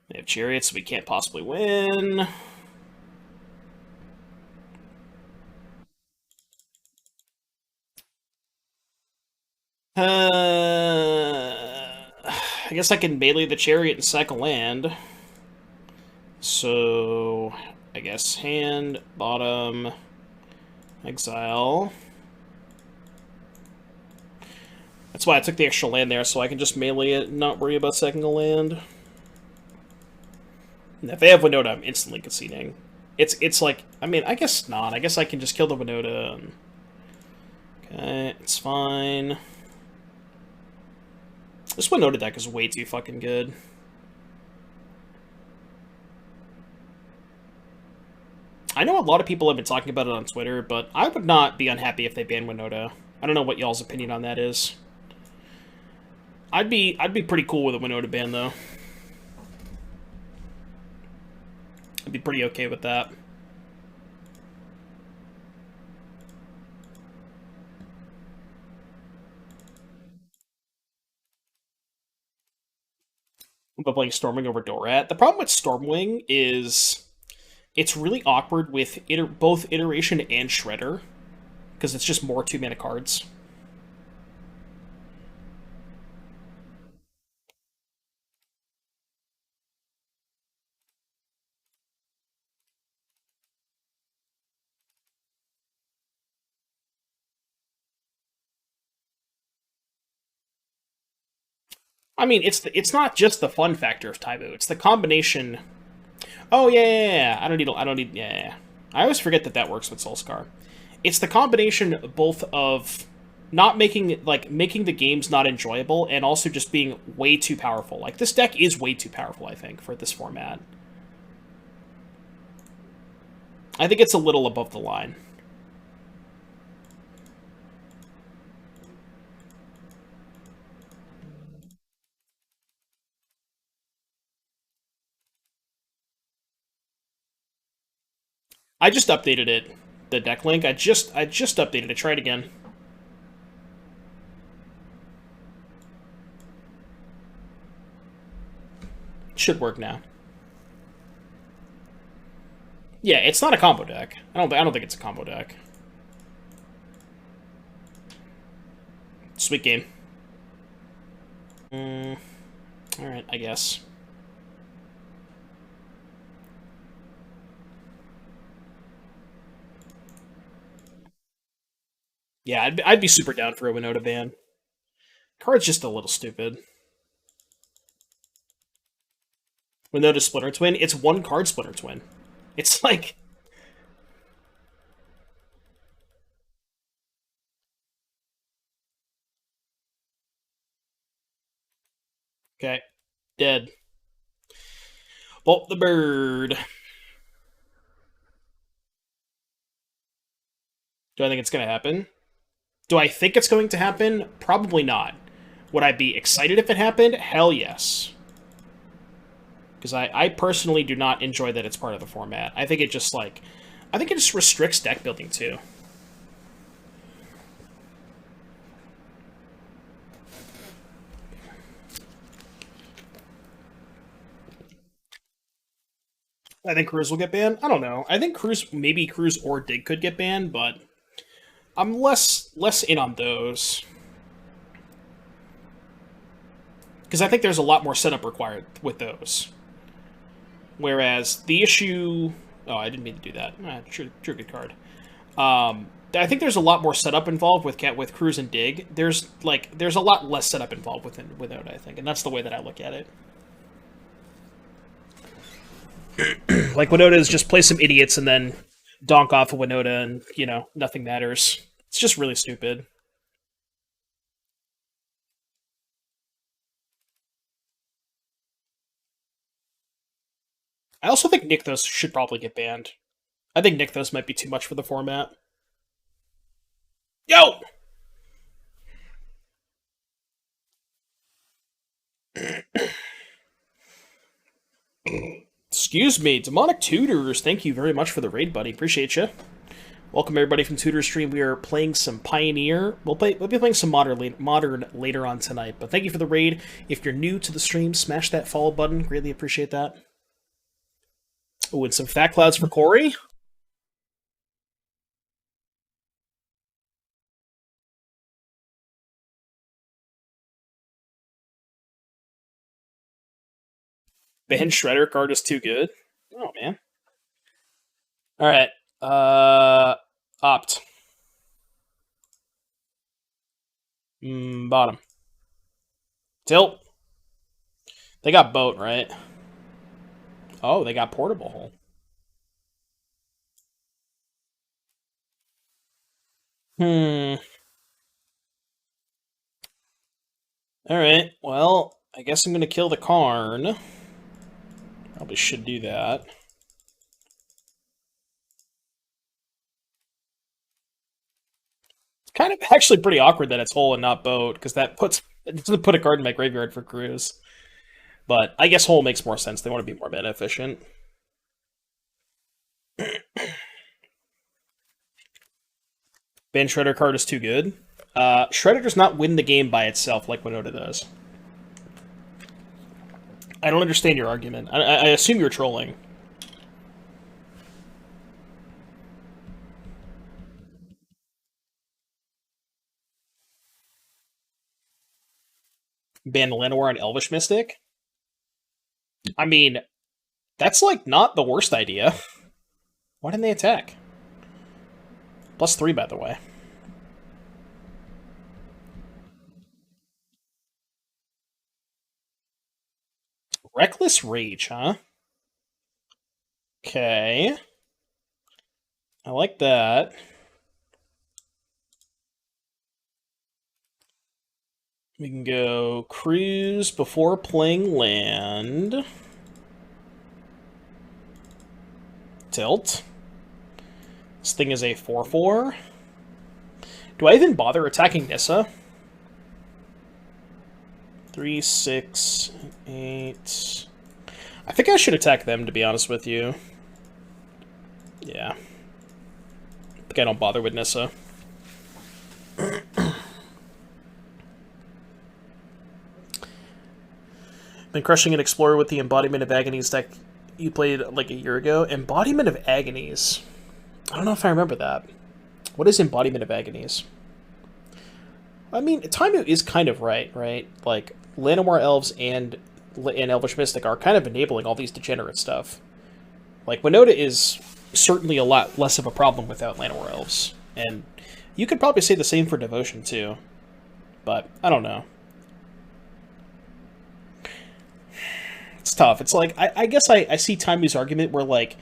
They have Chariots, so we can't possibly win. I guess I can melee the Chariot and sack a land. So, I guess hand, bottom, exile. That's why I took the extra land there, so I can just melee it and not worry about sacking a land. And if they have Winota, I'm instantly conceding. It's like, I mean, I guess not. I guess I can just kill the Winota. And... Okay, it's fine. This Winota deck is way too fucking good. I know a lot of people have been talking about it on Twitter, but I would not be unhappy if they banned Winota. I don't know what y'all's opinion on that is. I'd be pretty cool with a Winota ban though. I'd be pretty okay with that. But playing Stormwing over Dorat. The problem with Stormwing is it's really awkward with both Iteration and Shredder, because it's just more 2-mana cards. I mean, it's not just the fun factor of Taibu. It's the combination. Oh yeah. I don't need. Yeah. I always forget that works with Soulscar. It's the combination both of not making the games not enjoyable and also just being way too powerful. Like this deck is way too powerful, I think, for this format. I think it's a little above the line. I just updated it, the deck link. I just updated it. Try it again. Should work now. Yeah, it's not a combo deck. I don't think it's a combo deck. Sweet game. Alright, I guess. Yeah, I'd be super down for a Winota ban. Card's just a little stupid. Winota Splinter Twin, it's one card Splinter Twin. It's like... Okay. Dead. Bolt the bird. Do I think it's going to happen? Do I think it's going to happen? Probably not. Would I be excited if it happened? Hell yes. Because I personally do not enjoy that it's part of the format. I think it just, like... I think it just restricts deck building, too. I think Cruise will get banned. I don't know. I think maybe Cruise or Dig could get banned, but I'm less in on those. Because I think there's a lot more setup required with those. Whereas the issue... Oh, I didn't mean to do that. True good card. I think there's a lot more setup involved with Cruise and Dig. There's a lot less setup involved with it, I think, and that's the way that I look at it. Like, Winota is just play some idiots and then donk off of Winota and, nothing matters. It's just really stupid. I also think Nykthos should probably get banned. I think Nykthos might be too much for the format. Yo! Excuse me, Demonic Tutors, thank you very much for the raid, buddy. Appreciate you. Welcome everybody from Tutor Stream. We are playing some Pioneer. We'll be playing some Modern later on tonight, but thank you for the raid. If you're new to the stream, smash that follow button. Greatly appreciate that. Oh, and some Fat Clouds for Corey. Ban Shredder card is too good. Oh, man. Alright. Opt. Bottom. Tilt. They got boat, right? Oh, they got portable hole. Alright, well, I guess I'm gonna kill the Karn. Probably should do that. It's kind of actually pretty awkward that it's hole and not boat, because it doesn't put a card in my graveyard for Cruise. But I guess hole makes more sense. They want to be more mana efficient. Ban Shredder card is too good. Shredder does not win the game by itself like Winota does. I don't understand your argument. I assume you're trolling. Ban Llanowar and Elvish Mystic? I mean, that's, like, not the worst idea. Why didn't they attack? +3, by the way. Reckless Rage, huh? Okay. I like that. We can go Cruise before playing land. Tilt. This thing is a 4/4. Do I even bother attacking Nissa? 3, 6, 8. I think I should attack them, to be honest with you. Yeah. I think I don't bother with Nissa. Been crushing an Explorer with the Embodiment of Agonies deck you played like a year ago. Embodiment of Agonies. I don't know if I remember that. What is Embodiment of Agonies? I mean, Taimu is kind of right? Like, Llanowar Elves and Elvish Mystic are kind of enabling all these degenerate stuff. Like, Winota is certainly a lot less of a problem without Llanowar Elves. And you could probably say the same for Devotion, too. But, I don't know. It's tough. It's like, I guess I see Taimu's argument where, like,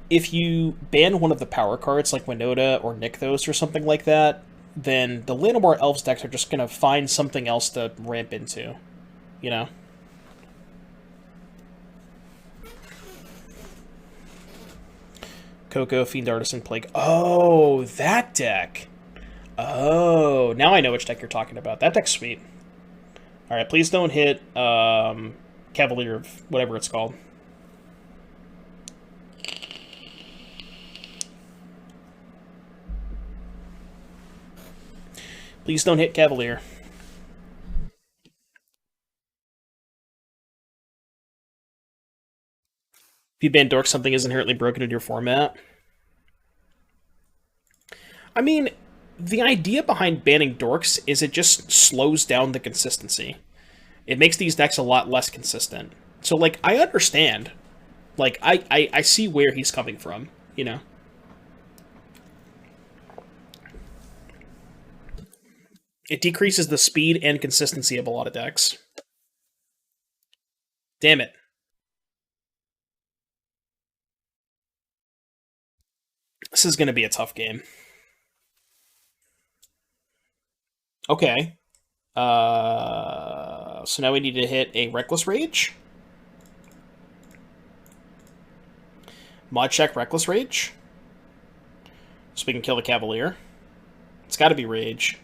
if you ban one of the power cards, like Winota or Nykthos or something like that, then the Llanowar Elves decks are just going to find something else to ramp into, you know? Coco, Fiend Artisan, Plague. Oh, that deck! Oh, now I know which deck you're talking about. That deck's sweet. Alright, please don't hit Cavalier of whatever it's called. Please don't hit Cavalier. If you ban Dork, something is inherently broken in your format. I mean, the idea behind banning Dorks is it just slows down the consistency. It makes these decks a lot less consistent. So, like, I understand. Like, I see where he's coming from, you know? It decreases the speed and consistency of a lot of decks. Damn it. This is going to be a tough game. Okay. So now we need to hit a Reckless Rage. Mod check Reckless Rage. So we can kill the Cavalier. It's got to be Rage.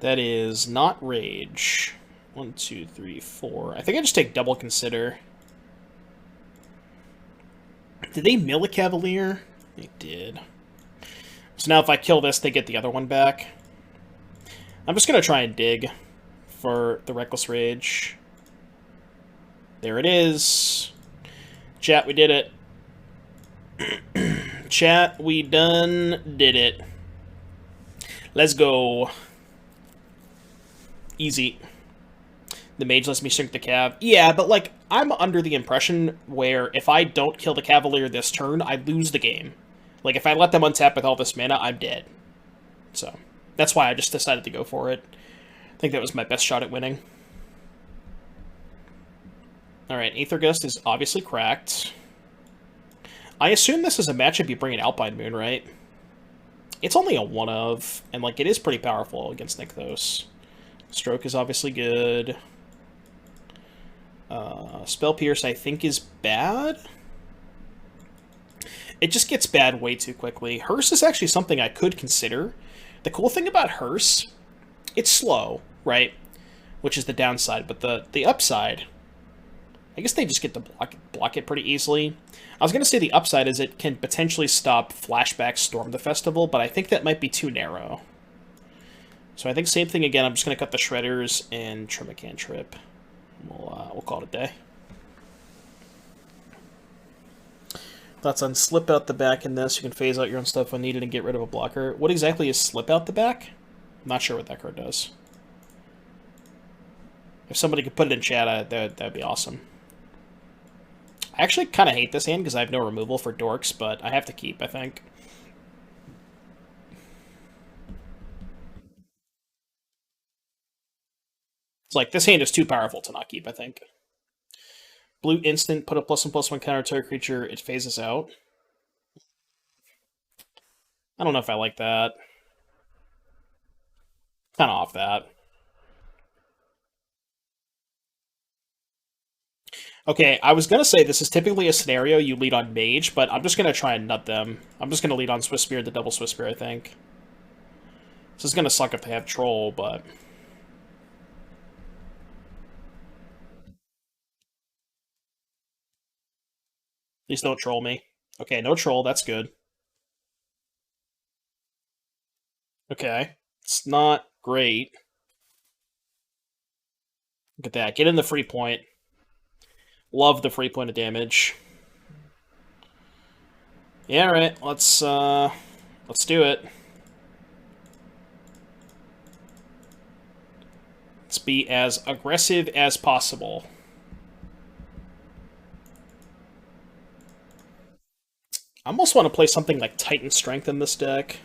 That is not Rage. 1, 2, 3, 4. I think I just take Double Consider. Did they mill a Cavalier? They did. So now if I kill this, they get the other one back. I'm just going to try and dig for the Reckless Rage. There it is. Chat, we did it. Chat, we done did it. Let's go. Easy. The mage lets me shrink the cav. Yeah, but, like, I'm under the impression where if I don't kill the Cavalier this turn, I lose the game. Like, if I let them untap with all this mana, I'm dead. So, that's why I just decided to go for it. I think that was my best shot at winning. Alright, Aether Gust is obviously cracked. I assume this is a matchup you bring an Alpine Moon, right? It's only a 1-of, and, like, it is pretty powerful against Nykthos. Stroke is obviously good. Spell Pierce, I think, is bad. It just gets bad way too quickly. Hearse is actually something I could consider. The cool thing about Hearse, it's slow, right? Which is the downside, but the upside, I guess they just get to block it pretty easily. I was going to say the upside is it can potentially stop Flashback Storm the Festival, but I think that might be too narrow. So I think same thing again. I'm just going to cut the Shredders and trim a cantrip. We'll call it a day. Thoughts on slip out the back in this. You can phase out your own stuff when needed and get rid of a blocker. What exactly is slip out the back? I'm not sure what that card does. If somebody could put it in chat, that'd be awesome. I actually kind of hate this hand because I have no removal for Dorks, but I have to keep, I think. It's like, this hand is too powerful to not keep, I think. Blue instant, put a +1/+1 counter to a creature, it phases out. I don't know if I like that. Kind of off that. Okay, I was going to say this is typically a scenario you lead on Mage, but I'm just going to try and nut them. I'm just going to lead on Swiss Spear, the double Swiss Spear, I think. This is going to suck if they have Troll, but... Please don't troll me. Okay, no troll, that's good. Okay, it's not great. Look at that, get in the free point. Love the free point of damage. Yeah, alright, let's do it. Let's be as aggressive as possible. I almost want to play something like Titan Strength in this deck.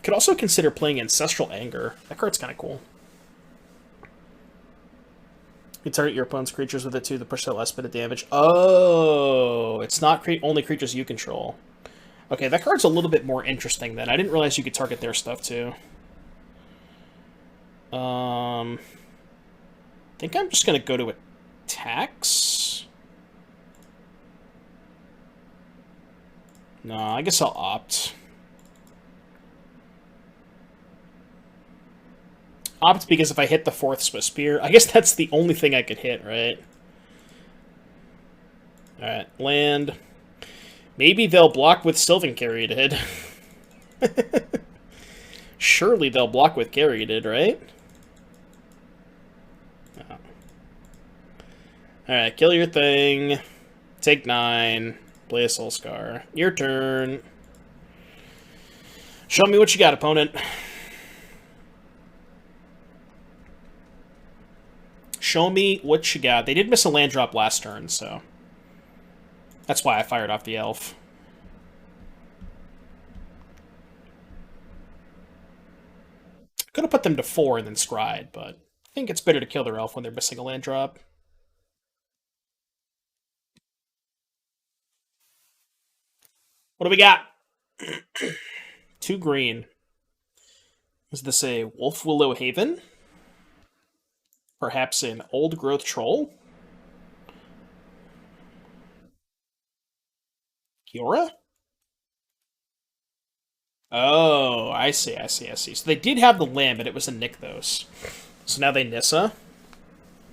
Could also consider playing Ancestral Anger. That card's kind of cool. You target your opponent's creatures with it too to push that last bit of damage. Oh, it's not only creatures you control. Okay, that card's a little bit more interesting then. I didn't realize you could target their stuff too. I think I'm just going to go to attacks. No, I guess I'll opt. Opt because if I hit the 4th Swiss Spear, I guess that's the only thing I could hit, right? Alright, land. Maybe they'll block with Sylvan Caryatid. Surely they'll block with Garrited, right? Oh. Alright, kill your thing. Take 9. Play a Soul Scar. Your turn. Show me what you got, opponent. Show me what you got. They did miss a land drop last turn, so that's why I fired off the elf. Could have put them to 4 and then scryed, but I think it's better to kill their elf when they're missing a land drop. What do we got? 2 green. Is this a Wolf Willow Haven? Perhaps an Old Growth Troll? Kiora? Oh, I see. So they did have the land, but it was a Nykthos. So now they Nissa.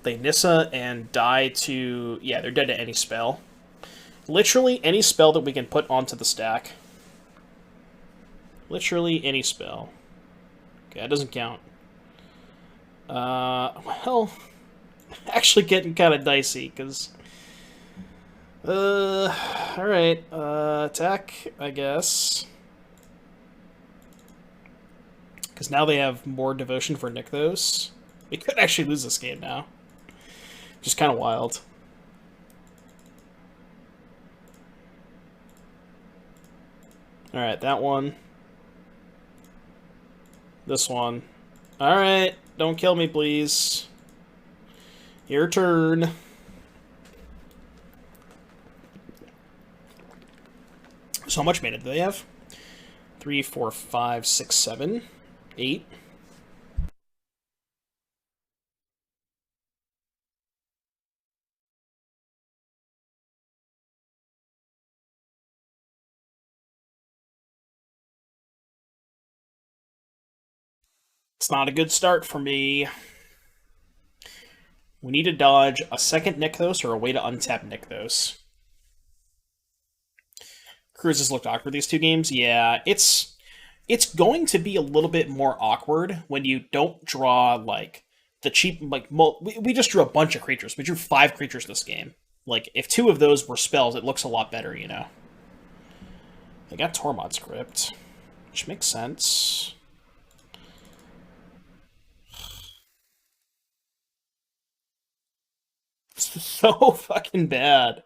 They Nissa and die to... Yeah, they're dead to any spell. Literally any spell that we can put onto the stack. Literally any spell. Okay, that doesn't count. Well... Actually getting kind of dicey, because... Alright. Attack, I guess. Because now they have more devotion for Nykthos. We could actually lose this game now. Just kind of wild. Alright, that one. This one. Alright, don't kill me, please. Your turn. So how much mana do they have? 3, 4, 5, 6, 7, 8. It's not a good start for me. We need to dodge a second Nykthos or a way to untap Nykthos. Cruises looked awkward these 2 games. Yeah, it's going to be a little bit more awkward when you don't draw, like, the cheap... like we just drew a bunch of creatures. We drew 5 creatures this game. Like, if 2 of those were spells, it looks a lot better, you know? They got Tormod's Crypt, which makes sense. It's so fucking bad.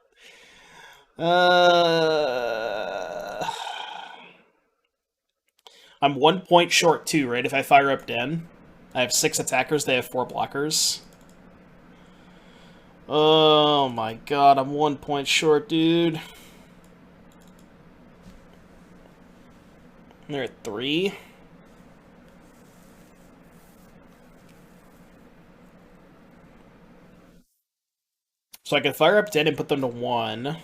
I'm 1 point short too, right? If I fire up Den, I have 6 attackers. They have 4 blockers. Oh my god, I'm 1 point short, dude. They're at 3. So I can fire up Den and put them to 1,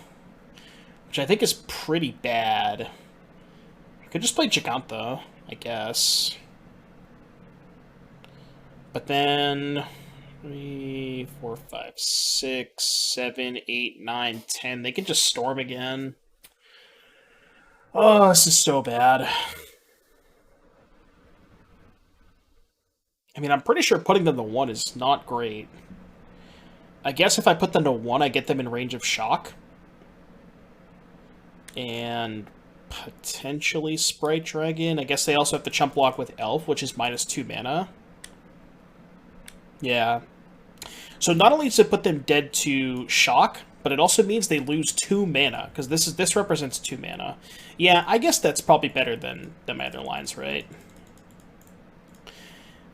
which I think is pretty bad. I could just play Giganta, I guess. But then 3, 4, 5, 6, 7, 8, 9, 10. They can just storm again. Oh, this is so bad. I mean, I'm pretty sure putting them to 1 is not great. I guess if I put them to 1, I get them in range of Shock. And potentially Sprite Dragon. I guess they also have to chump block with Elf, which is -2 mana. Yeah. So not only does it put them dead to Shock, but it also means they lose 2 mana, because this represents 2 mana. Yeah, I guess that's probably better than my other lines, right?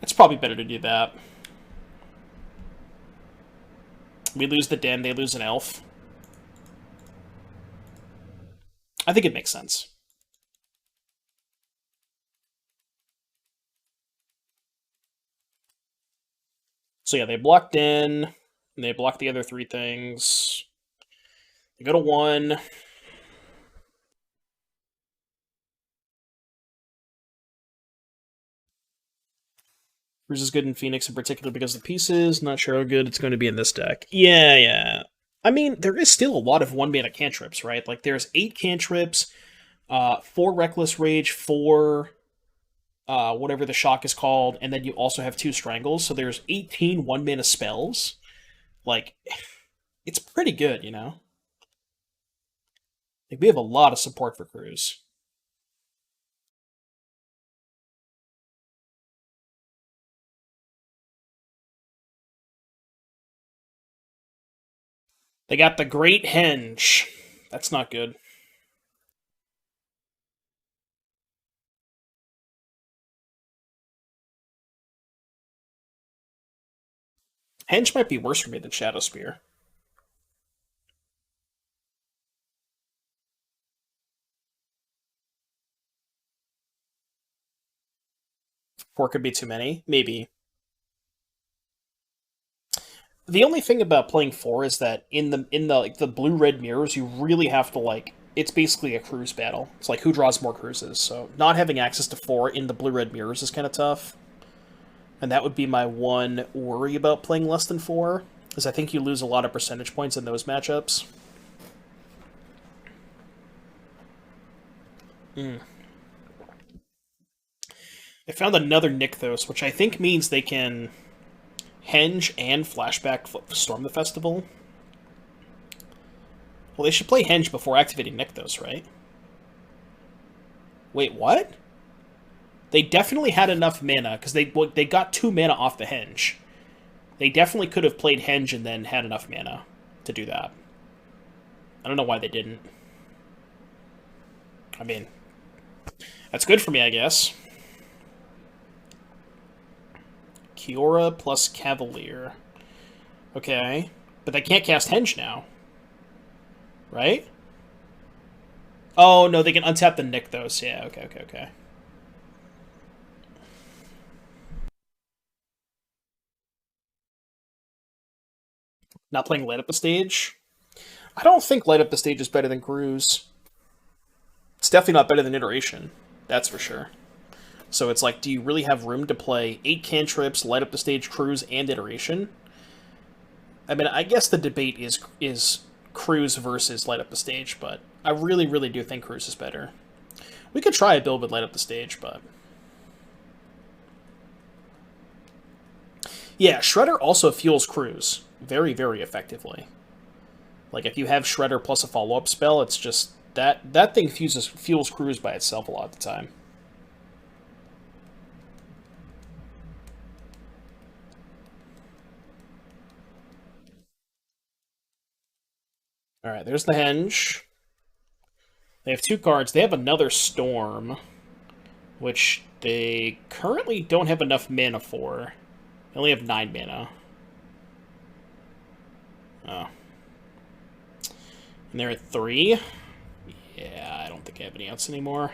It's probably better to do that. We lose the Den, they lose an Elf. I think it makes sense. So yeah, they block Den, and they block the other 3 things. They go to 1. Yours is good in Phoenix in particular because of the pieces. Not sure how good it's going to be in this deck. Yeah. I mean, there is still a lot of 1-mana cantrips, right? Like, there's 8 cantrips. 4 Reckless Rage, 4 whatever the shock is called, and then you also have 2 Strangles, so there's 18 1-mana spells. Like, it's pretty good, you know? Like, we have a lot of support for crews. They got the Great Henge. That's not good. Henge might be worse for me than Shadow Spear. Four could be too many, maybe. The only thing about playing 4 is that in the like the blue red mirrors, you really have to like. It's basically a cruise battle. It's like who draws more cruises. So not having access to 4 in the blue red mirrors is kind of tough. And that would be my one worry about playing less than 4, is I think you lose a lot of percentage points in those matchups. I found another Nykthos, which I think means they can Henge and Flashback Storm the Festival. Well, they should play Henge before activating Nykthos, right? Wait, what? They definitely had enough mana, because they got 2 mana off the Henge. They definitely could have played Henge and then had enough mana to do that. I don't know why they didn't. I mean, that's good for me, I guess. Kiora plus Cavalier. Okay. But they can't cast Henge now. Right? Oh, no, they can untap the Nykthos. Yeah, okay. Not playing Light Up the Stage? I don't think Light Up the Stage is better than Cruise. It's definitely not better than Iteration. That's for sure. So it's like, do you really have room to play 8 cantrips, Light Up the Stage, Cruise, and Iteration? I mean, I guess the debate is Cruise versus Light Up the Stage, but I really do think Cruise is better. We could try a build with Light Up the Stage, but... Yeah, Shredder also fuels Cruise very effectively. Like, if you have Shredder plus a follow-up spell, it's just... That thing fuels Cruise by itself a lot of the time. Alright, there's the Henge. They have 2 cards. They have another Storm, which they currently don't have enough mana for. They only have 9 mana. Oh. And they're at 3? Yeah, I don't think I have any outs anymore.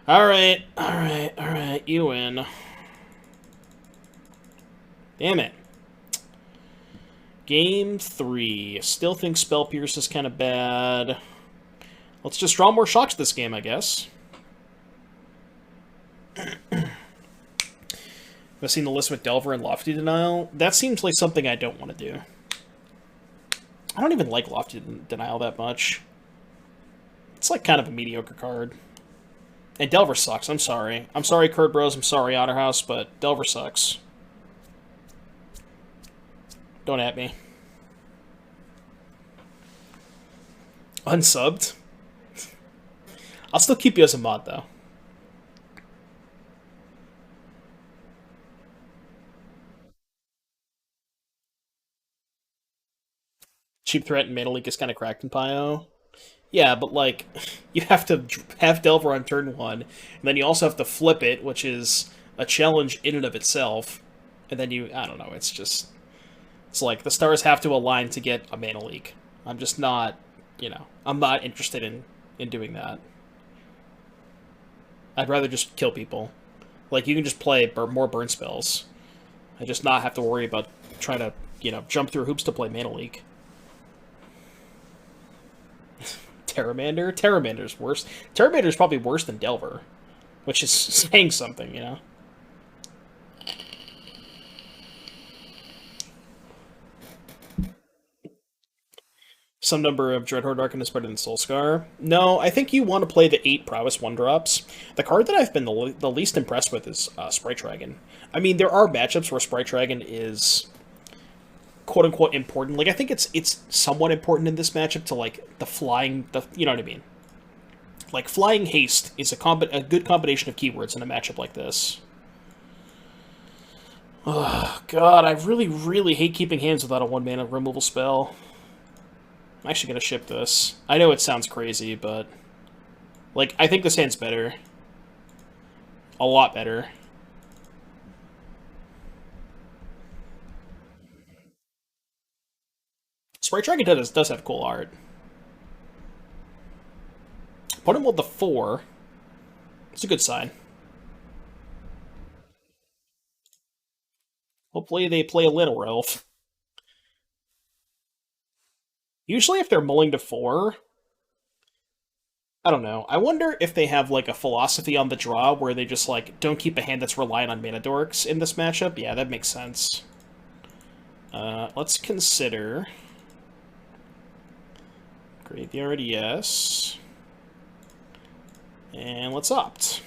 Alright, you win. Damn it. Game 3. Still think Spell Pierce is kind of bad. Let's just draw more shocks this game, I guess. I've seen the list with Delver and Lofty Denial. That seems like something I don't want to do. I don't even like Lofty Denial that much. It's like kind of a mediocre card. And Delver sucks, I'm sorry. I'm sorry, Kurt Bros, I'm sorry, Otterhouse, but Delver sucks. Don't at me. Unsubbed? I'll still keep you as a mod, though. Cheap Threat and Mana Leak is kind of cracked in Pio. Yeah, but, like, you have to have Delver on turn 1, and then you also have to flip it, which is a challenge in and of itself. And then I don't know, it's just... It's like, the stars have to align to get a Mana Leak. I'm just not, I'm not interested in doing that. I'd rather just kill people. Like, you can just play more burn spells. I just not have to worry about trying to, jump through hoops to play Mana Leak. Terramander? Terramander's worse. Terramander's probably worse than Delver, which is saying something, Some number of Dreadhorde Arcan is better than Soulscar. No, I think you want to play the 8 Prowess 1-drops. The card that I've been the least impressed with is Sprite Dragon. I mean, there are matchups where Sprite Dragon is quote-unquote important. Like, I think it's somewhat important in this matchup to, like, the flying... you know what I mean? Like, Flying Haste is a good combination of keywords in a matchup like this. Oh, God, I really, really hate keeping hands without a 1-mana removal spell. I'm actually going to ship this. I know it sounds crazy, but... like, I think this hand's better. A lot better. Sprite Dragon does have cool art. Put him with the 4. It's a good sign. Hopefully they play a Little Elf. Usually if they're mulling to 4, I don't know. I wonder if they have, like, a philosophy on the draw where they just, like, don't keep a hand that's reliant on mana dorks in this matchup. Yeah, that makes sense. Let's consider... Graveyard, yes. And let's opt.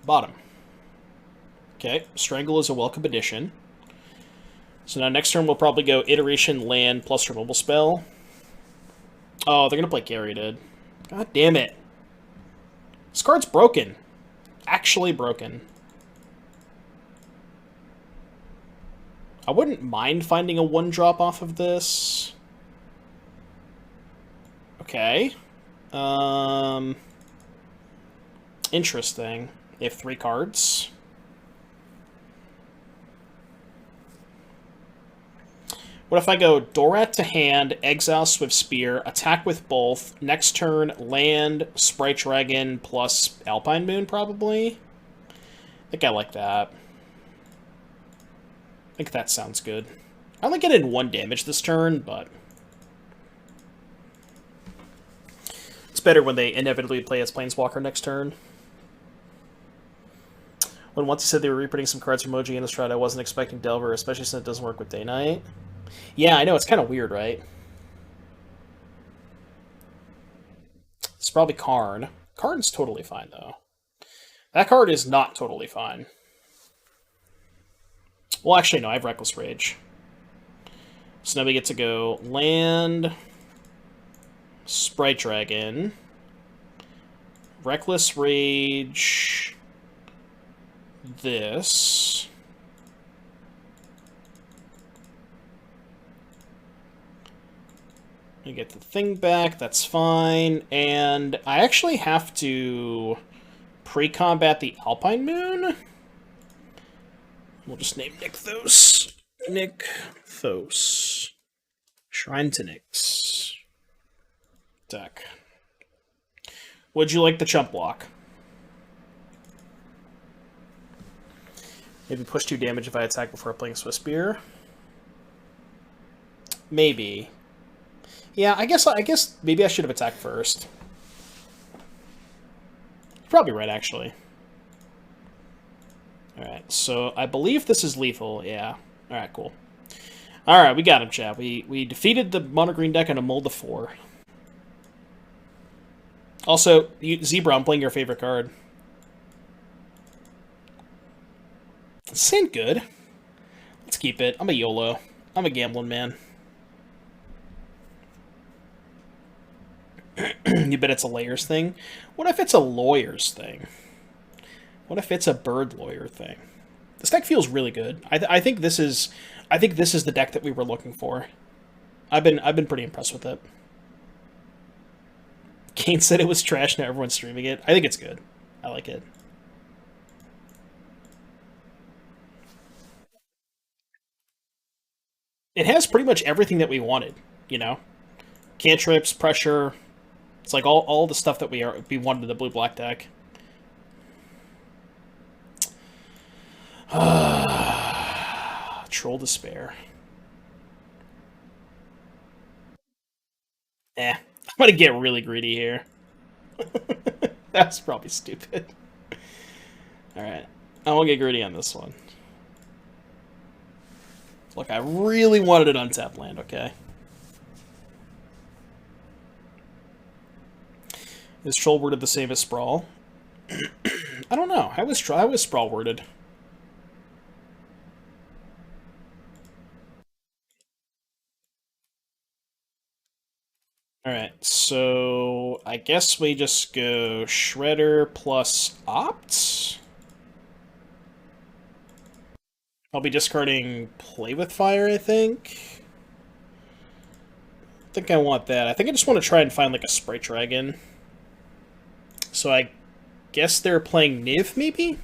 Bottom. Okay, Strangle is a welcome addition. So now next turn we'll probably go Iteration, Land, plus Removal Spell. Oh, they're going to play Caryatid. God damn it. This card's broken. Actually broken. I wouldn't mind finding a 1-drop off of this. Okay. Interesting. They have 3 cards. What if I go Dorat to hand, exile Swift Spear, attack with both, next turn, land, Sprite Dragon, plus Alpine Moon, probably? I think I like that. I think that sounds good. I only get in 1 damage this turn, but... it's better when they inevitably play as Planeswalker next turn. When once you said they were reprinting some cards from OG Innistrad, I wasn't expecting Delver, especially since it doesn't work with Day-Night. Yeah, I know, it's kind of weird, right? It's probably Karn. Karn's totally fine, though. That card is not totally fine. Well, actually, no, I have Reckless Rage. So now we get to go land, Sprite Dragon, Reckless Rage, this. I get the thing back, that's fine. And I actually have to pre-combat the Alpine Moon. We'll just name Nykthos. Nykthos. Shrine to Nyx. Deck. Would you like the chump block? Maybe push 2 damage if I attack before playing Swiss Spear. Maybe. Yeah, I guess maybe I should have attacked first. You're probably right, actually. Alright, so I believe this is lethal, yeah. Alright, cool. Alright, we got him, chat. We defeated the mono-green deck on a mold of 4. Also, Zebra, I'm playing your favorite card. This ain't good. Let's keep it. I'm a YOLO. I'm a gambling man. You bet it's a layers thing? What if it's a lawyers thing? What if it's a bird lawyer thing? This deck feels really good. I think this is the deck that we were looking for. I've been pretty impressed with it. Kane said it was trash, now everyone's streaming it. I think it's good. I like it. It has pretty much everything that we wanted, you know? Cantrips, pressure. It's like all the stuff that we wanted in the blue-black deck. Troll Despair. I'm gonna get really greedy here. That's probably stupid. Alright. I won't get greedy on this one. Look, I really wanted an untapped land, okay? Is Troll worded the same as Sprawl? I don't know. How was Sprawl worded? Alright, so I guess we just go Shredder plus Opt. I'll be discarding Play with Fire, I think. I think I want that. I think I just want to try and find like a Sprite Dragon. So I guess they're playing Niv, maybe?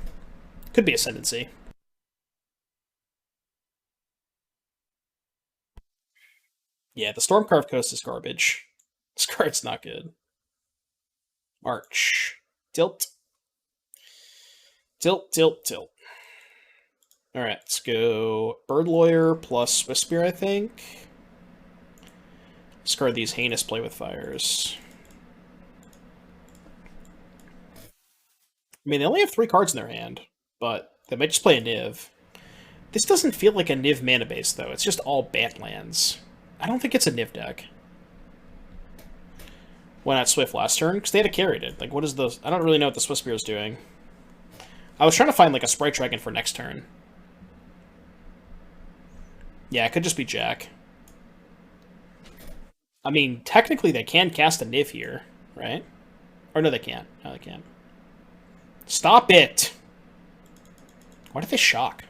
Could be Ascendancy. Yeah, the Stormcarved Coast is garbage. This card's not good. March. Tilt. Tilt, tilt, tilt. Alright, let's go Bird Lawyer plus Swiftspear, I think. Discard these heinous Play with Fires. I mean, they only have 3 cards in their hand, but they might just play a Niv. This doesn't feel like a Niv mana base, though. It's just all Bat lands. I don't think it's a Niv deck. Why not Swift last turn? Because they had to carry it. Like, what is the... I don't really know what the Swiftspear is doing. I was trying to find, like, a Sprite Dragon for next turn. Yeah, it could just be Jack. I mean, technically they can cast a Niv here, right? Or no, they can't. No, they can't. Stop it! Why did they shock?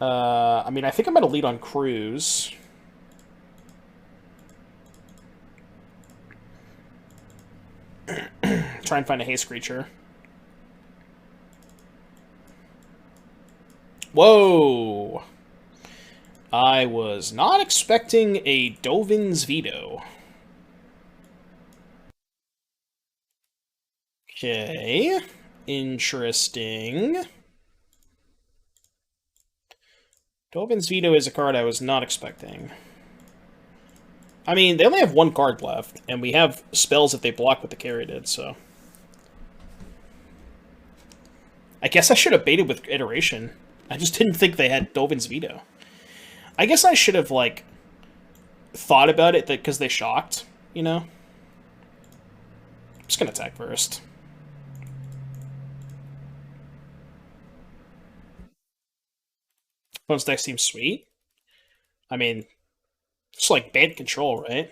I mean, I think I'm going to lead on Cruise. Try and find a haste creature. Whoa! I was not expecting a Dovin's Veto. Okay. Interesting. Dovin's Veto is a card I was not expecting. I mean, they only have 1 card left, and we have spells that they block with the Caryatid, so... I guess I should have baited with Iteration. I just didn't think they had Dovin's Veto. I guess I should have, like, thought about it because they shocked, you know? I'm just gonna attack first. Opponent's deck seems sweet. I mean, it's like bad control, right?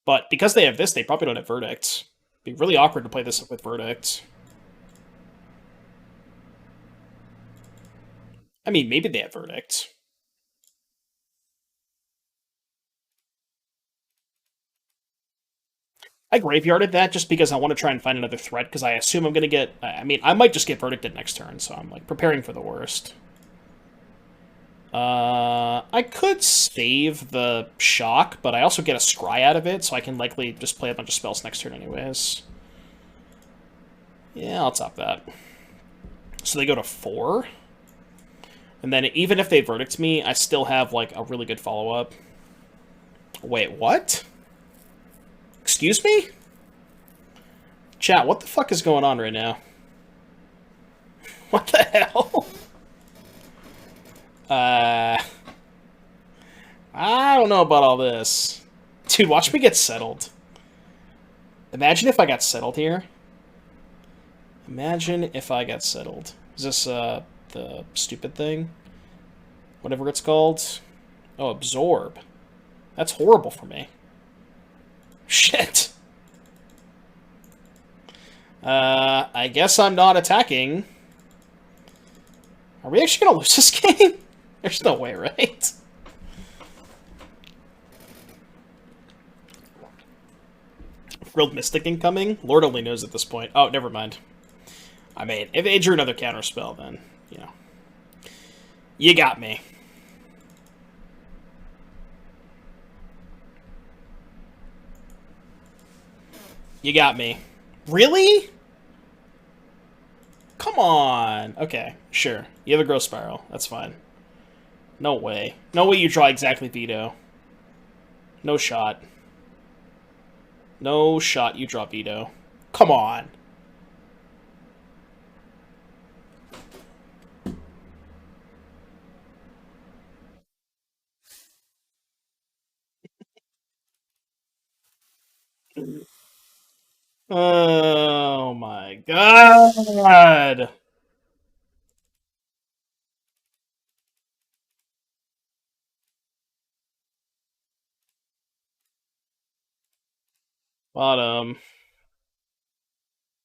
But because they have this, they probably don't have Verdict. It'd be really awkward to play this with Verdict. I mean, maybe they have Verdict. I graveyarded that just because I want to try and find another threat, because I assume I'm going to get... I mean, I might just get Verdicted next turn, so I'm, like, preparing for the worst. I could save the Shock, but I also get a Scry out of it, so I can likely just play a bunch of spells next turn anyways. Yeah, I'll top that. So they go to 4. And then even if they Verdict me, I still have, like, a really good follow-up. Wait, what? Excuse me? Chat, what the fuck is going on right now? What the hell? I don't know about all this. Dude, watch me get settled. Imagine if I got settled here. Imagine if I got settled. Is this, the stupid thing? Whatever it's called. Oh, Absorb. That's horrible for me. Shit. I guess I'm not attacking. Are we actually gonna lose this game? There's no way, right? Frilled Mystic incoming? Lord only knows at this point. Oh, never mind. I mean, if they drew another counterspell, then, you know. You got me. You got me. Really? Come on. Okay, sure. You have a Growth Spiral. That's fine. No way. No way you draw exactly Veto. No shot. No shot you draw Veto. Come on. Oh my god! Bottom.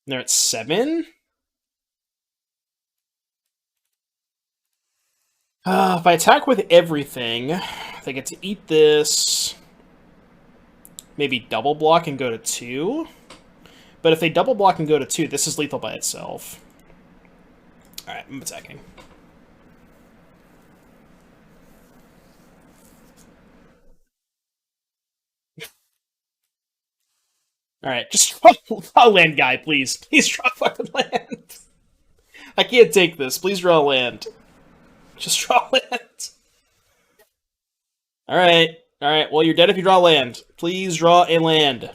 They're at 7? If I attack with everything, they get to eat this. Maybe double block and go to 2. But if they double block and go to 2, this is lethal by itself. Alright, I'm attacking. Alright, just draw land, guy, please. Please draw fucking land. I can't take this. Please draw land. Just draw land. Alright. Alright, well, you're dead if you draw land. Please draw a land.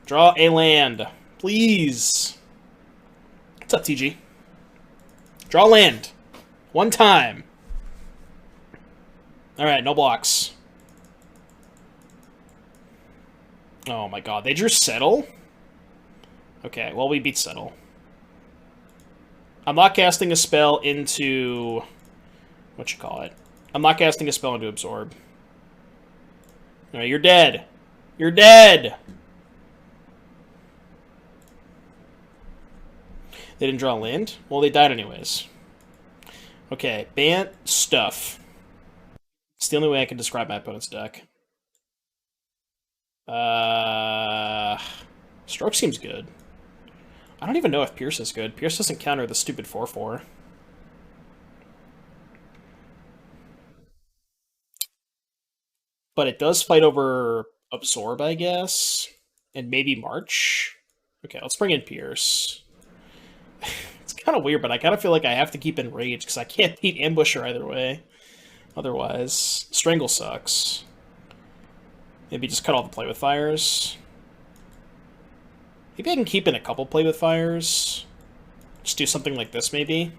Draw a land. Please. What's up, TG? Draw land. One time. Alright, no blocks. Oh my god, they drew settle? Okay, well, we beat settle. I'm not casting a spell into... what you call it? I'm not casting a spell into absorb. Alright, you're dead. You're dead! They didn't draw land? Well, they died anyways. Okay, Bant stuff. It's the only way I can describe my opponent's deck. Stroke seems good. I don't even know if Pierce is good. Pierce doesn't counter the stupid 4/4. But it does fight over Absorb, I guess. And maybe March. Okay, let's bring in Pierce. It's kind of weird, but I kind of feel like I have to keep Enrage, because I can't beat Ambusher either way. Otherwise, Strangle sucks. Maybe just cut all the play with fires. Maybe I can keep in a couple play with fires. Just do something like this, maybe.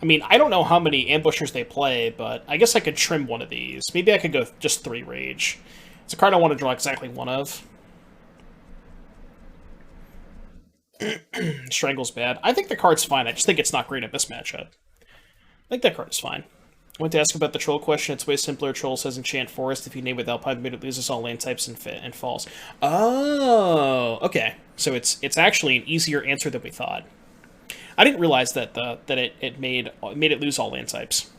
I mean, I don't know how many ambushers they play, but I guess I could trim one of these. Maybe I could go just 3 rage. It's a card I want to draw exactly one of. Strangle's bad. I think the card's fine. I just think it's not great at this matchup. I think that card is fine. I want to ask about the troll question. It's way simpler. Troll says enchant forest. If you name with Alpine, it loses all land types and falls. Oh, okay. So it's actually an easier answer than we thought. I didn't realize that it made it lose all land types.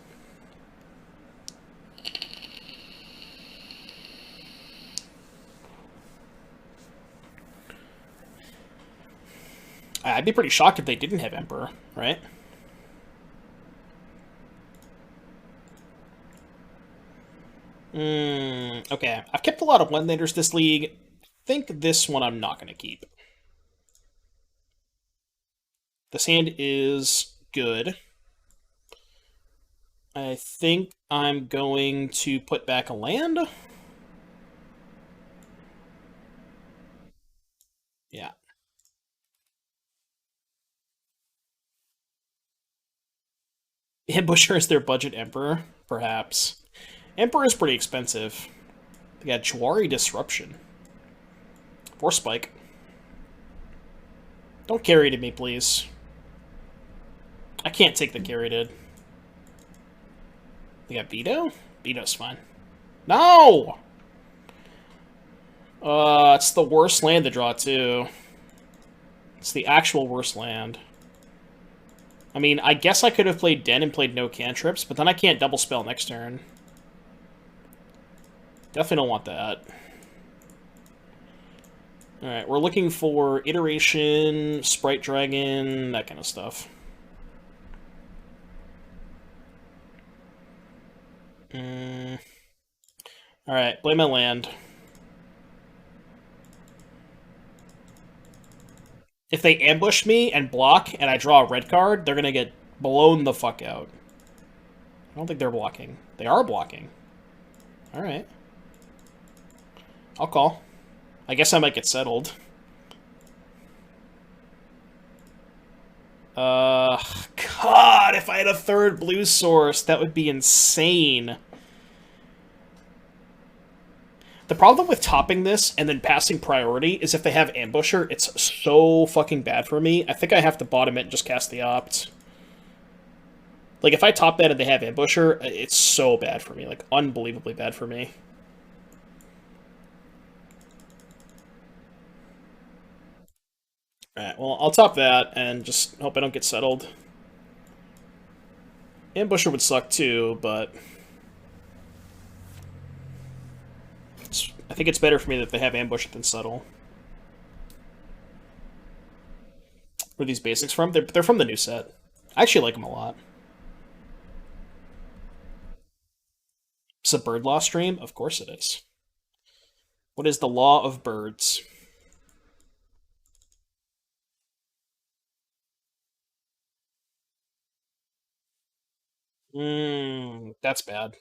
I'd be pretty shocked if they didn't have Emperor, right? Okay. I've kept a lot of one-landers this league. I think this one I'm not going to keep. This hand is good. I think I'm going to put back a land. Yeah. Ambusher is their budget Emperor, perhaps. Emperor is pretty expensive. They got Jwari Disruption. Force Spike. Don't carry to me, please. I can't take the carried. They got Veto? Veto's fine. No! It's the worst land to draw, too. It's the actual worst land. I mean, I guess I could have played Den and played no cantrips, but then I can't double spell next turn. Definitely don't want that. Alright, we're looking for Iteration, Sprite Dragon, that kind of stuff. Alright, play my land. If they ambush me and block and I draw a red card, they're gonna get blown the fuck out. I don't think they're blocking. They are blocking. Alright. I'll call. I guess I might get settled. God, if I had a third blue source, that would be insane. The problem with topping this and then passing priority is if they have Ambusher, it's so fucking bad for me. I think I have to bottom it and just cast the Opt. Like, if I top that and they have Ambusher, it's so bad for me. Like, unbelievably bad for me. Alright, well, I'll top that and just hope I don't get settled. Ambusher would suck too, but I think it's better for me that they have Ambusher than Settle. Where are these basics from? They're from the new set. I actually like them a lot. It's a bird law stream? Of course it is. What is the law of birds? That's bad.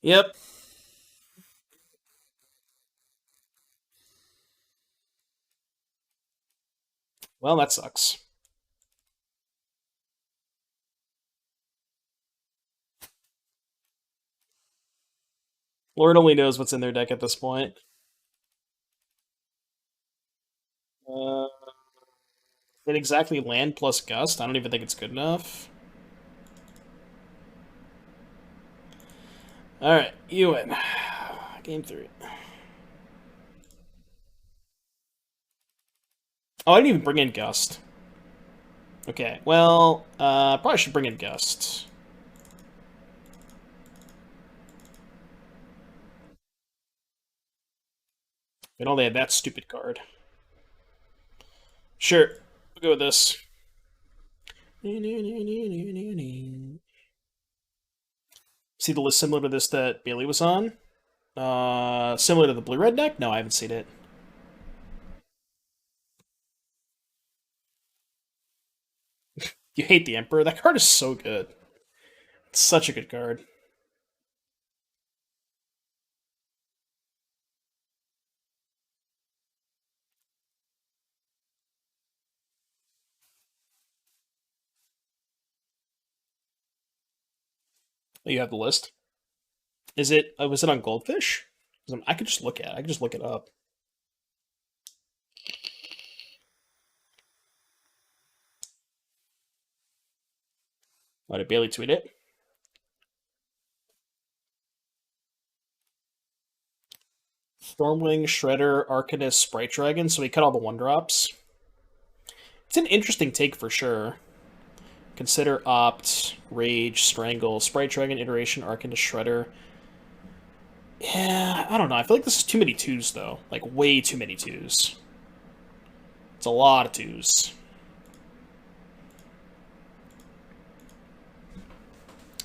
Yep. Well, that sucks. Lord only knows what's in their deck at this point. Uh, it exactly land plus gust? I don't even think it's good enough. Alright, you win. Game 3. Oh, I didn't even bring in Gust. Okay, well, probably should bring in Gust. And all they had that stupid card. Sure, we'll go with this. See the list similar to this that Bailey was on? Similar to the blue-red deck? No, I haven't seen it. You hate the Emperor? That card is so good. It's such a good card. Oh, you have the list? Is it? Was it on Goldfish? I could just look at it. I could just look it up. Why did Bailey tweet it? Stormwing, Shredder, Arcanist, Sprite Dragon, so we cut all the 1-drops. It's an interesting take for sure. Consider Opt, Rage, Strangle, Sprite Dragon, Iteration, Arcanist, Shredder. Yeah, I don't know. I feel like this is too many 2s, though. Like, way too many 2s. It's a lot of 2s.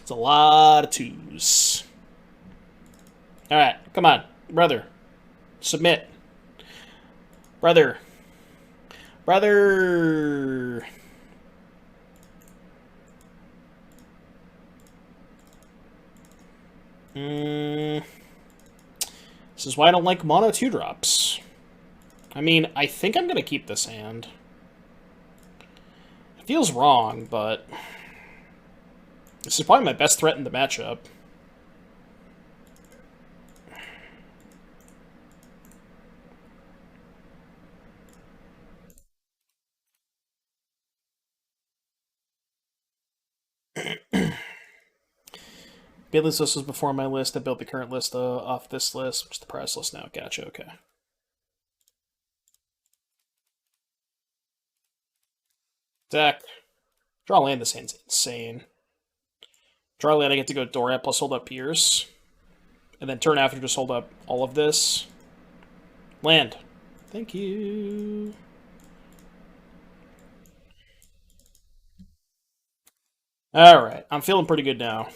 It's a lot of 2s. Alright, come on. Brother. Submit. Brother. Brother. This is why I don't like mono 2-drops. I mean, I think I'm going to keep this hand. It feels wrong, but this is probably my best threat in the matchup. Bailey's list was before my list. I built the current list off this list, which is the price list now. Gotcha, okay. Deck. Draw land, this hand's insane. Draw land, I get to go Dorat plus hold up Pierce. And then turn after, just hold up all of this. Land. Thank you. Alright, I'm feeling pretty good now.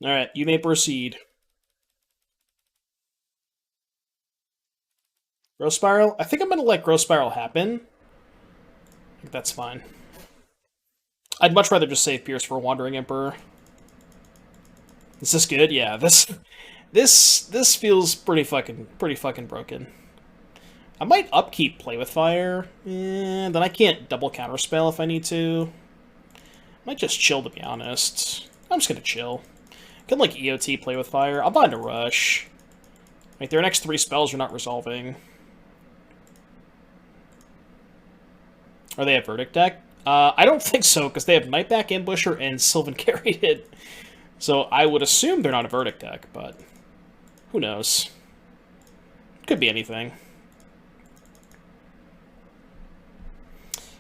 Alright, you may proceed. Growth Spiral? I think I'm going to let Growth Spiral happen. I think that's fine. I'd much rather just save Pierce for Wandering Emperor. Is this good? Yeah, this feels pretty fucking broken. I might upkeep Play with Fire, and then I can't double counterspell if I need to. Might just chill, to be honest. I'm just gonna chill. Can, like, EOT play with fire. I'm not in a rush. Like, their next 3 spells are not resolving. Are they a Verdict deck? I don't think so, because they have Nightback Ambusher and Sylvan Caryatid. So I would assume they're not a Verdict deck, but who knows? Could be anything.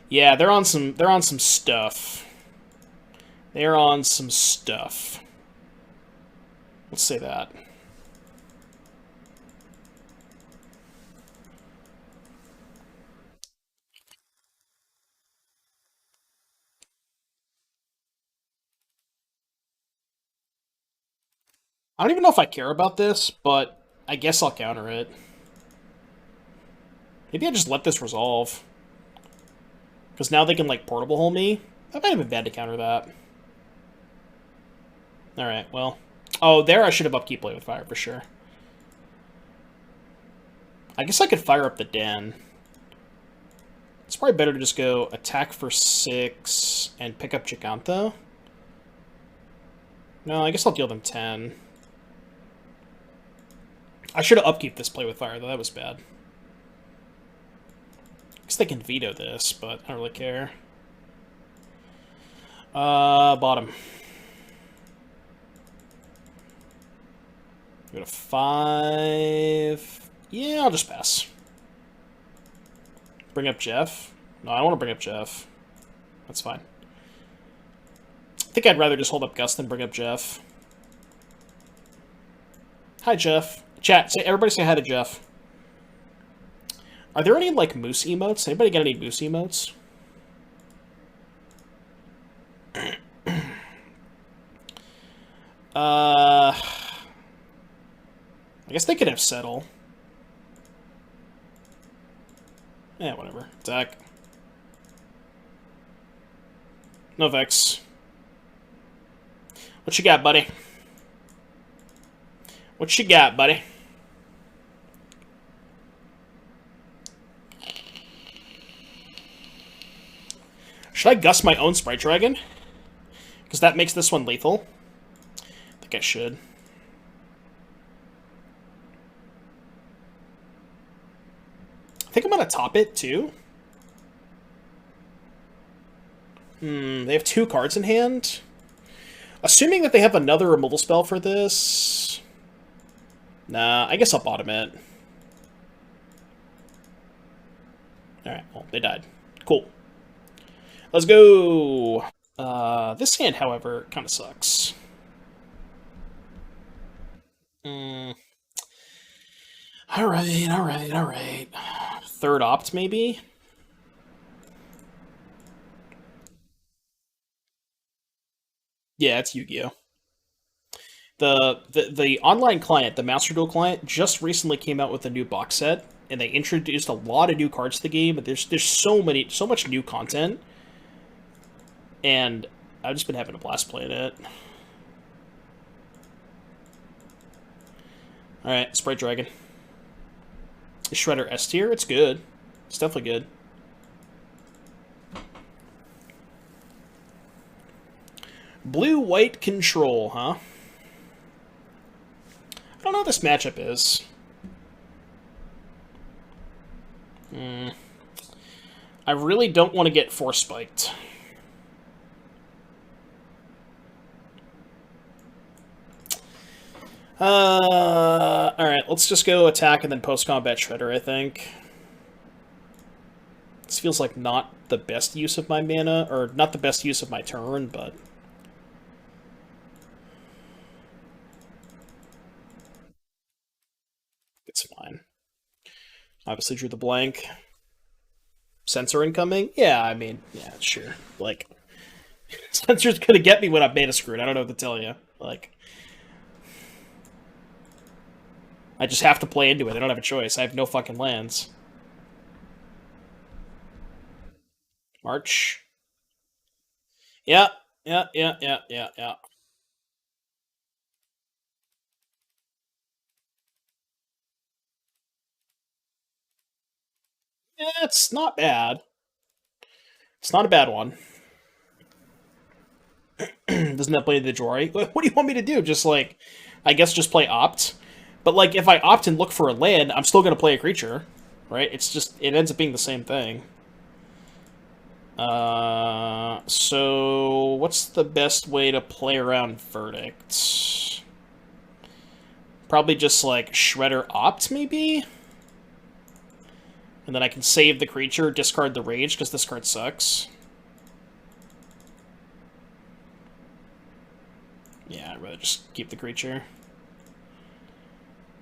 Yeah, they're on some stuff. They're on some stuff. Let's say that. I don't even know if I care about this, but I guess I'll counter it. Maybe I just let this resolve. Because now they can, like, portable hole me. That might have been bad to counter that. Alright, well. Oh, there I should have upkeep play with fire for sure. I guess I could fire up the den. It's probably better to just go attack for 6 and pick up Gigantha. No, I guess I'll deal them 10. I should have upkeep this play with fire, though. That was bad. I guess they can veto this, but I don't really care. Bottom. Go to 5. Yeah, I'll just pass. Bring up Jeff? No, I don't want to bring up Jeff. That's fine. I think I'd rather just hold up Gus than bring up Jeff. Hi, Jeff. Chat, everybody say hi to Jeff. Are there any, like, moose emotes? Anybody got any moose emotes? I guess they could have settle. Yeah, whatever. Attack. No Vex. What you got, buddy? What you got, buddy? Should I Gus my own Sprite Dragon? Because that makes this one lethal. I think I should. I think I'm gonna top it, too. They have 2 cards in hand. Assuming that they have another removal spell for this... Nah, I guess I'll bottom it. Alright, well, they died. Cool. Let's go! This hand, however, kind of sucks. Alright. Third opt, maybe? Yeah, it's Yu-Gi-Oh! The online client, the Master Duel client, just recently came out with a new box set, and they introduced a lot of new cards to the game, but there's so much new content, and I've just been having a blast playing it. Alright, Sprite Dragon. Shredder S tier, it's good. It's definitely good. Blue-white control, huh? I don't know what this matchup is. I really don't want to get force spiked. Alright, let's just go attack and then post-combat Shredder, I think. This feels like not the best use of my mana, or not the best use of my turn, but... it's fine. Obviously drew the blank. Sensor incoming? Yeah, I mean, yeah, sure. Like, Sensor's gonna get me when I'm mana screwed. I don't know what to tell you. Like, I just have to play into it. I don't have a choice. I have no fucking lands. March. Yeah. Yeah. It's not bad. It's not a bad one. Doesn't that play the Jory? What do you want me to do? Just, like, I guess just play Opt? But, like, if I opt and look for a land, I'm still going to play a creature, right? It's just, it ends up being the same thing. So, what's the best way to play around Verdict? Probably just, like, Shredder Opt, maybe? And then I can save the creature, discard the Rage, because this card sucks. Yeah, I'd rather just keep the creature.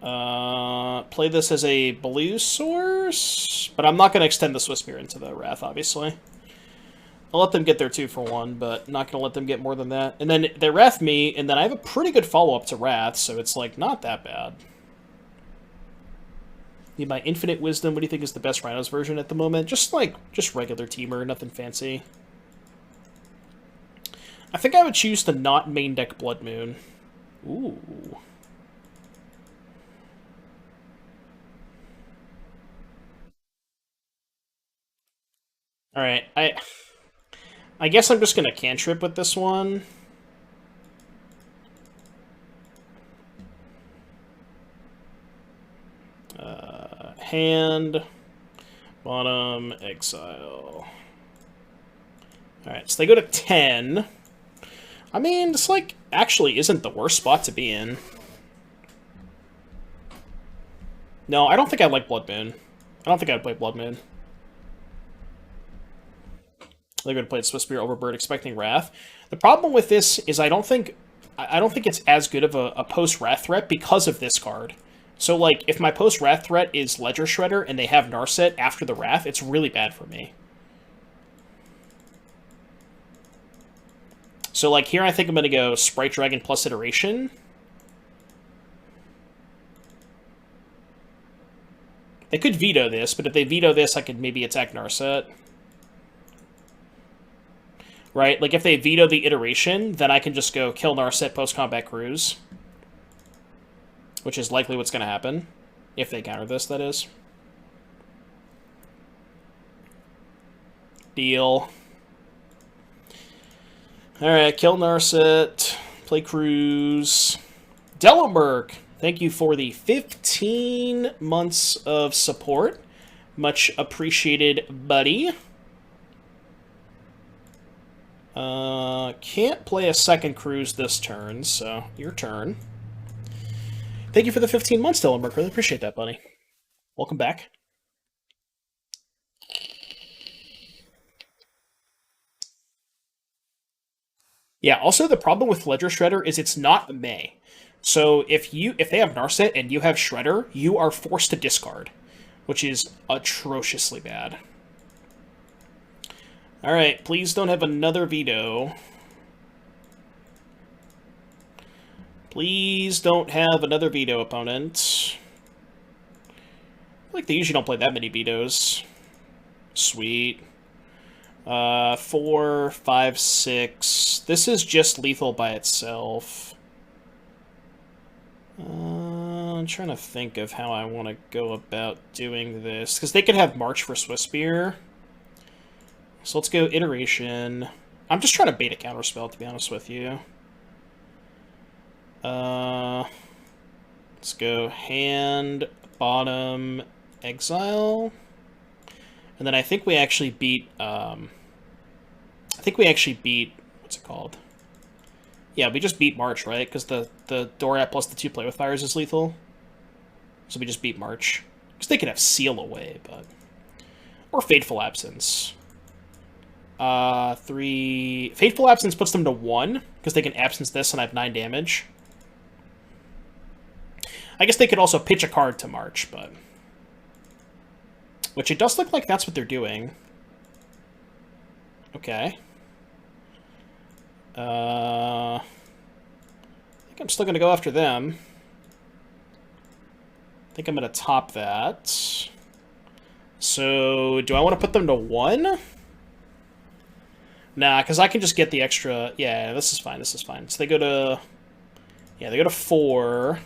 Play this as a blue source, but I'm not going to extend the Swiftspear into the Wrath, obviously. I'll let them get their 2 for 1, but not going to let them get more than that. And then they Wrath me, and then I have a pretty good follow-up to Wrath, so it's, like, not that bad. Need my Infinite Wisdom. What do you think is the best Rhinos version at the moment? Just, like, just regular Teamer, nothing fancy. I think I would choose to not main deck Blood Moon. Ooh. Alright, I guess I'm just gonna cantrip with this one. Hand, bottom, exile. Alright, so they go to 10. I mean, this, like, actually isn't the worst spot to be in. No, I don't think I like Blood Moon. I don't think I'd play Blood Moon. They're going to play Swiftspear Overbird expecting Wrath. The problem with this is I don't think it's as good of a post-Wrath threat because of this card. So, like, if my post-Wrath threat is Ledger Shredder and they have Narset after the Wrath, it's really bad for me. So, like, here I think I'm going to go Sprite Dragon plus Iteration. They could veto this, but if they veto this, I could maybe attack Narset. Right? Like, if they veto the Iteration, then I can just go kill Narset post-combat Cruise. Which is likely what's going to happen. If they counter this, that is. Deal. Alright, kill Narset. Play Cruise. Dellenberg, thank you for the 15 months of support. Much appreciated, buddy. Can't play a second Cruise this turn, so your turn. Thank you for the 15 months, Dellenberg. Really appreciate that, buddy. Welcome back. Yeah, also the problem with Ledger Shredder is it's not May. So if they have Narset and you have Shredder, you are forced to discard, which is atrociously bad. Alright, please don't have another veto. Please don't have another veto, opponent. Like, they usually don't play that many vetoes. Sweet. 4, 5, 6. This is just lethal by itself. I'm trying to think of how I want to go about doing this. Because they could have March for Swiftspear. So let's go Iteration. I'm just trying to bait a counterspell, to be honest with you. Let's go hand, bottom, exile. And then I think we actually beat, what's it called? Yeah, we just beat March, right? Because the Dorat plus the 2 Play with Fires is lethal. So we just beat March. Because they could have Seal away, but... Or Fateful Absence. 3... Fateful Absence puts them to 1, because they can Absence this and I have 9 damage. I guess they could also pitch a card to March, but... Which it does look like that's what they're doing. Okay. I think I'm still going to go after them. I think I'm going to top that. So, do I want to put them to 1? Nah, because I can just get the extra... Yeah, this is fine, this is fine. So they go to... Yeah, they go to 4.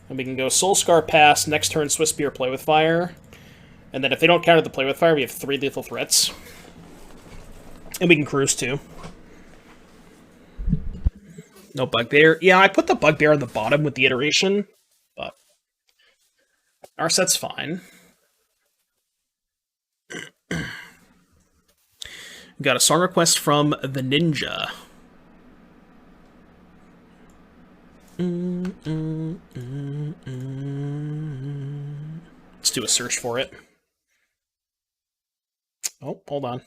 And we can go Soulscar Pass, next turn Swiftspear Play with Fire. And then if they don't counter the Play with Fire, we have 3 lethal threats. And we can Cruise too. No bugbear. Yeah, I put the bugbear on the bottom with the iteration, but our set's fine. We got a song request from the Ninja. Let's do a search for it. Oh, hold on.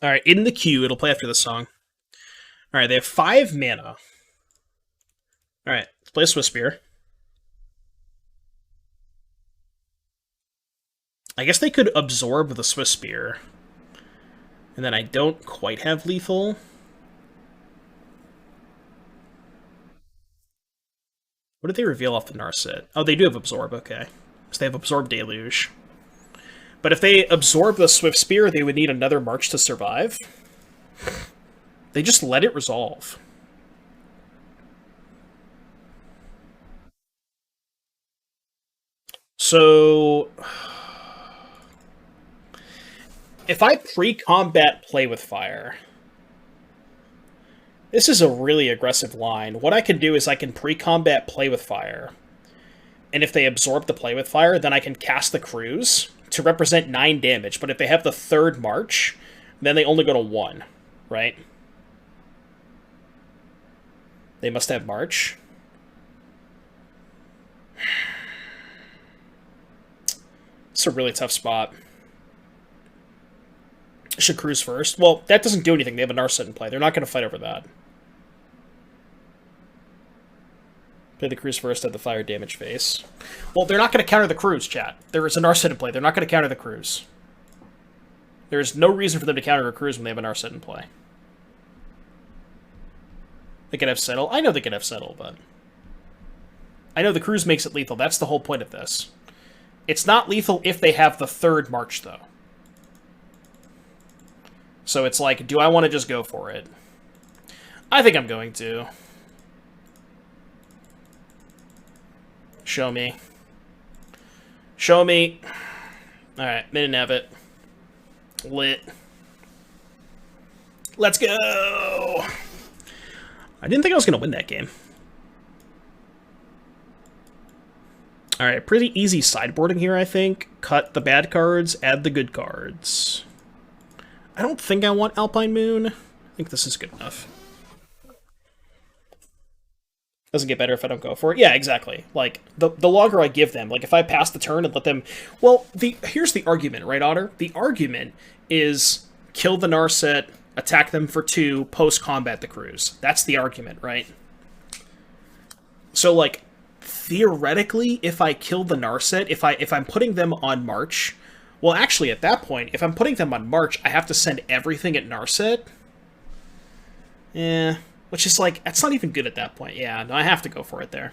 Alright, in the queue, it'll play after the song. Alright, they have 5 mana. Alright, let's play a Swiss Spear. I guess they could absorb the Swiss Spear. And then I don't quite have lethal. What did they reveal off the Narset? Oh, they do have absorb, okay. So they have absorb Deluge. But if they absorb the Swift Spear, they would need another March to survive. They just let it resolve. So... if I pre-combat play with fire... this is a really aggressive line. What I can do is I can pre-combat play with fire. And if they absorb the play with fire, then I can cast the cruise to represent 9 damage. But if they have the 3rd March, then they only go to 1, right? They must have March. It's a really tough spot. Should cruise first. Well, that doesn't do anything. They have a Narset in play. They're not going to fight over that. Play the cruise first at the fire damage phase. Well, they're not going to counter the cruise, chat. There is a Narset in play. They're not going to counter the cruise. There is no reason for them to counter a cruise when they have a Narset in play. They could have Settle. I know they could have Settle, but... I know the cruise makes it lethal. That's the whole point of this. It's not lethal if they have the 3rd March, though. So it's like, do I want to just go for it? I think I'm going to. Show me. Show me. Alright, Min and Evit. Lit. Let's go! I didn't think I was going to win that game. Alright, pretty easy sideboarding here, I think. Cut the bad cards, add the good cards. I don't think I want Alpine Moon. I think this is good enough. Doesn't get better if I don't go for it. Yeah, exactly. Like, the longer I give them, like, if I pass the turn and let them... Well, here's the argument, right, Otter? The argument is kill the Narset, attack them for 2, post-combat the cruise. That's the argument, right? So, like, theoretically, if I kill the Narset, if I'm putting them on March... Well, actually, at that point, if I'm putting them on March, I have to send everything at Narset. Yeah... Which is like, that's not even good at that point. Yeah, no, I have to go for it there.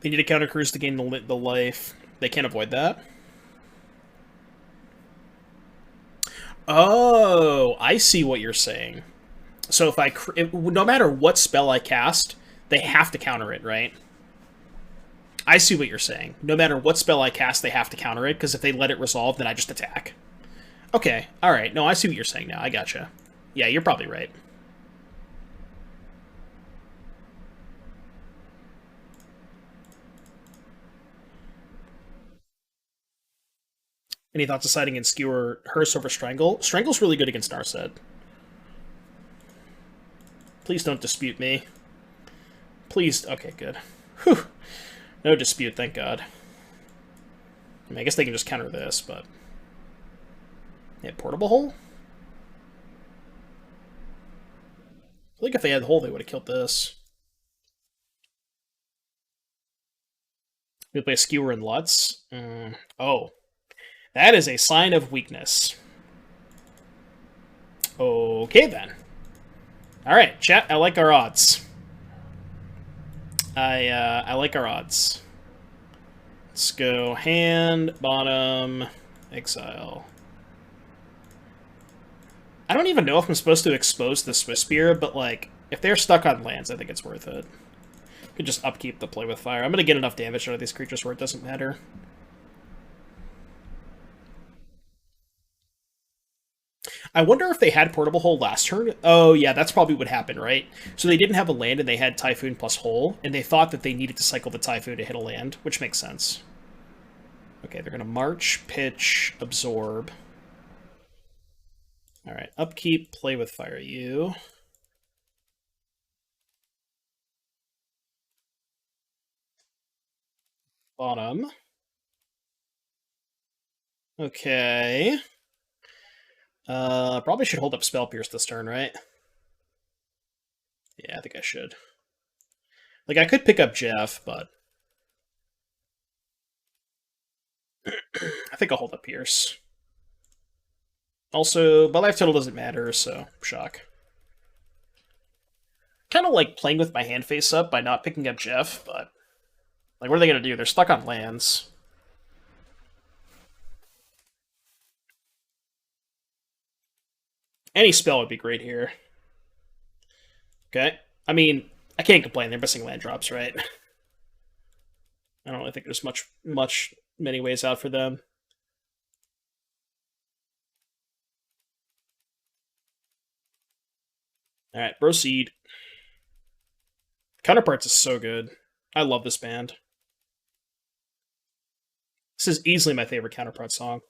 They need a counter cruise to gain the life. They can't avoid that. Oh, I see what you're saying. So if no matter what spell I cast, they have to counter it, right? I see what you're saying. No matter what spell I cast, they have to counter it, because if they let it resolve, then I just attack. Okay, alright. No, I see what you're saying now. I gotcha. Yeah, you're probably right. Any thoughts deciding in Skewer Hearse over Strangle? Strangle's really good against Narset. Please don't dispute me. Please... Okay, good. Whew. No dispute, thank God. I mean, I guess they can just counter this, but... Yeah, Portable Hole? I think if they had the hole, they would have killed this. We play a Skewer and Lutz? Oh. That is a sign of weakness. Okay, then. Alright, chat, I like our odds. I like our odds. Let's go hand, bottom, exile. I don't even know if I'm supposed to expose the Swiss Spear, but, like, If they're stuck on lands, I think it's worth it. Could just upkeep the play with fire. I'm going to get enough damage out of these creatures where it doesn't matter. I wonder if they had Portable Hole last turn. Oh, yeah, that's probably what happened, right? So they didn't have a land, and they had Typhoon plus Hole, and they thought that they needed to cycle the Typhoon to hit a land, which makes sense. Okay, they're going to March, Pitch, Absorb. Alright, upkeep, play with fire you. Bottom. Okay. Probably should hold up Spell Pierce this turn, right? Yeah, I think I should. Like, I could pick up Jeff, but... I think I'll hold up Pierce. Also, my life total doesn't matter, so shock. Kind of like playing with my hand face up by not picking up Jeff, but... Like, what are they going to do? They're stuck on lands. Any spell would be great here. Okay. I mean, I can't complain. They're missing land drops, right? I don't really think there's many ways out for them. Alright, proceed. Counterparts is so good. I love this band. This is easily my favorite Counterpart song.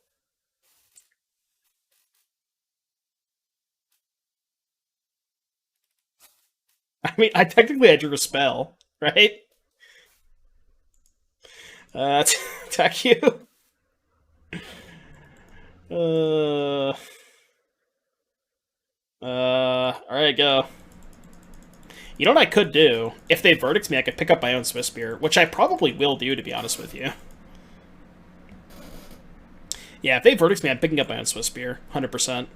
I mean, I drew a spell, right? Attack you. Alright, go. You know what I could do? If they verdict me, I could pick up my own Swiss Spear, which I probably will do, to be honest with you. Yeah, if they verdict me, I'm picking up my own Swiss Spear. 100%.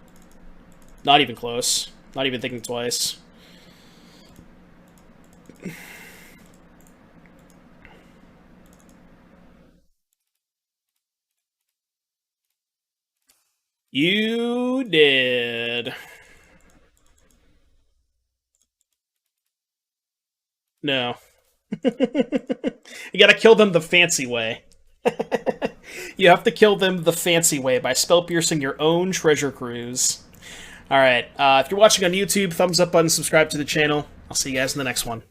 Not even close. Not even thinking twice. You did. No. You gotta kill them the fancy way. You have to kill them the fancy way by spell piercing your own treasure cruise. Alright, if you're watching on YouTube, thumbs up button, subscribe to the channel. I'll see you guys in the next one.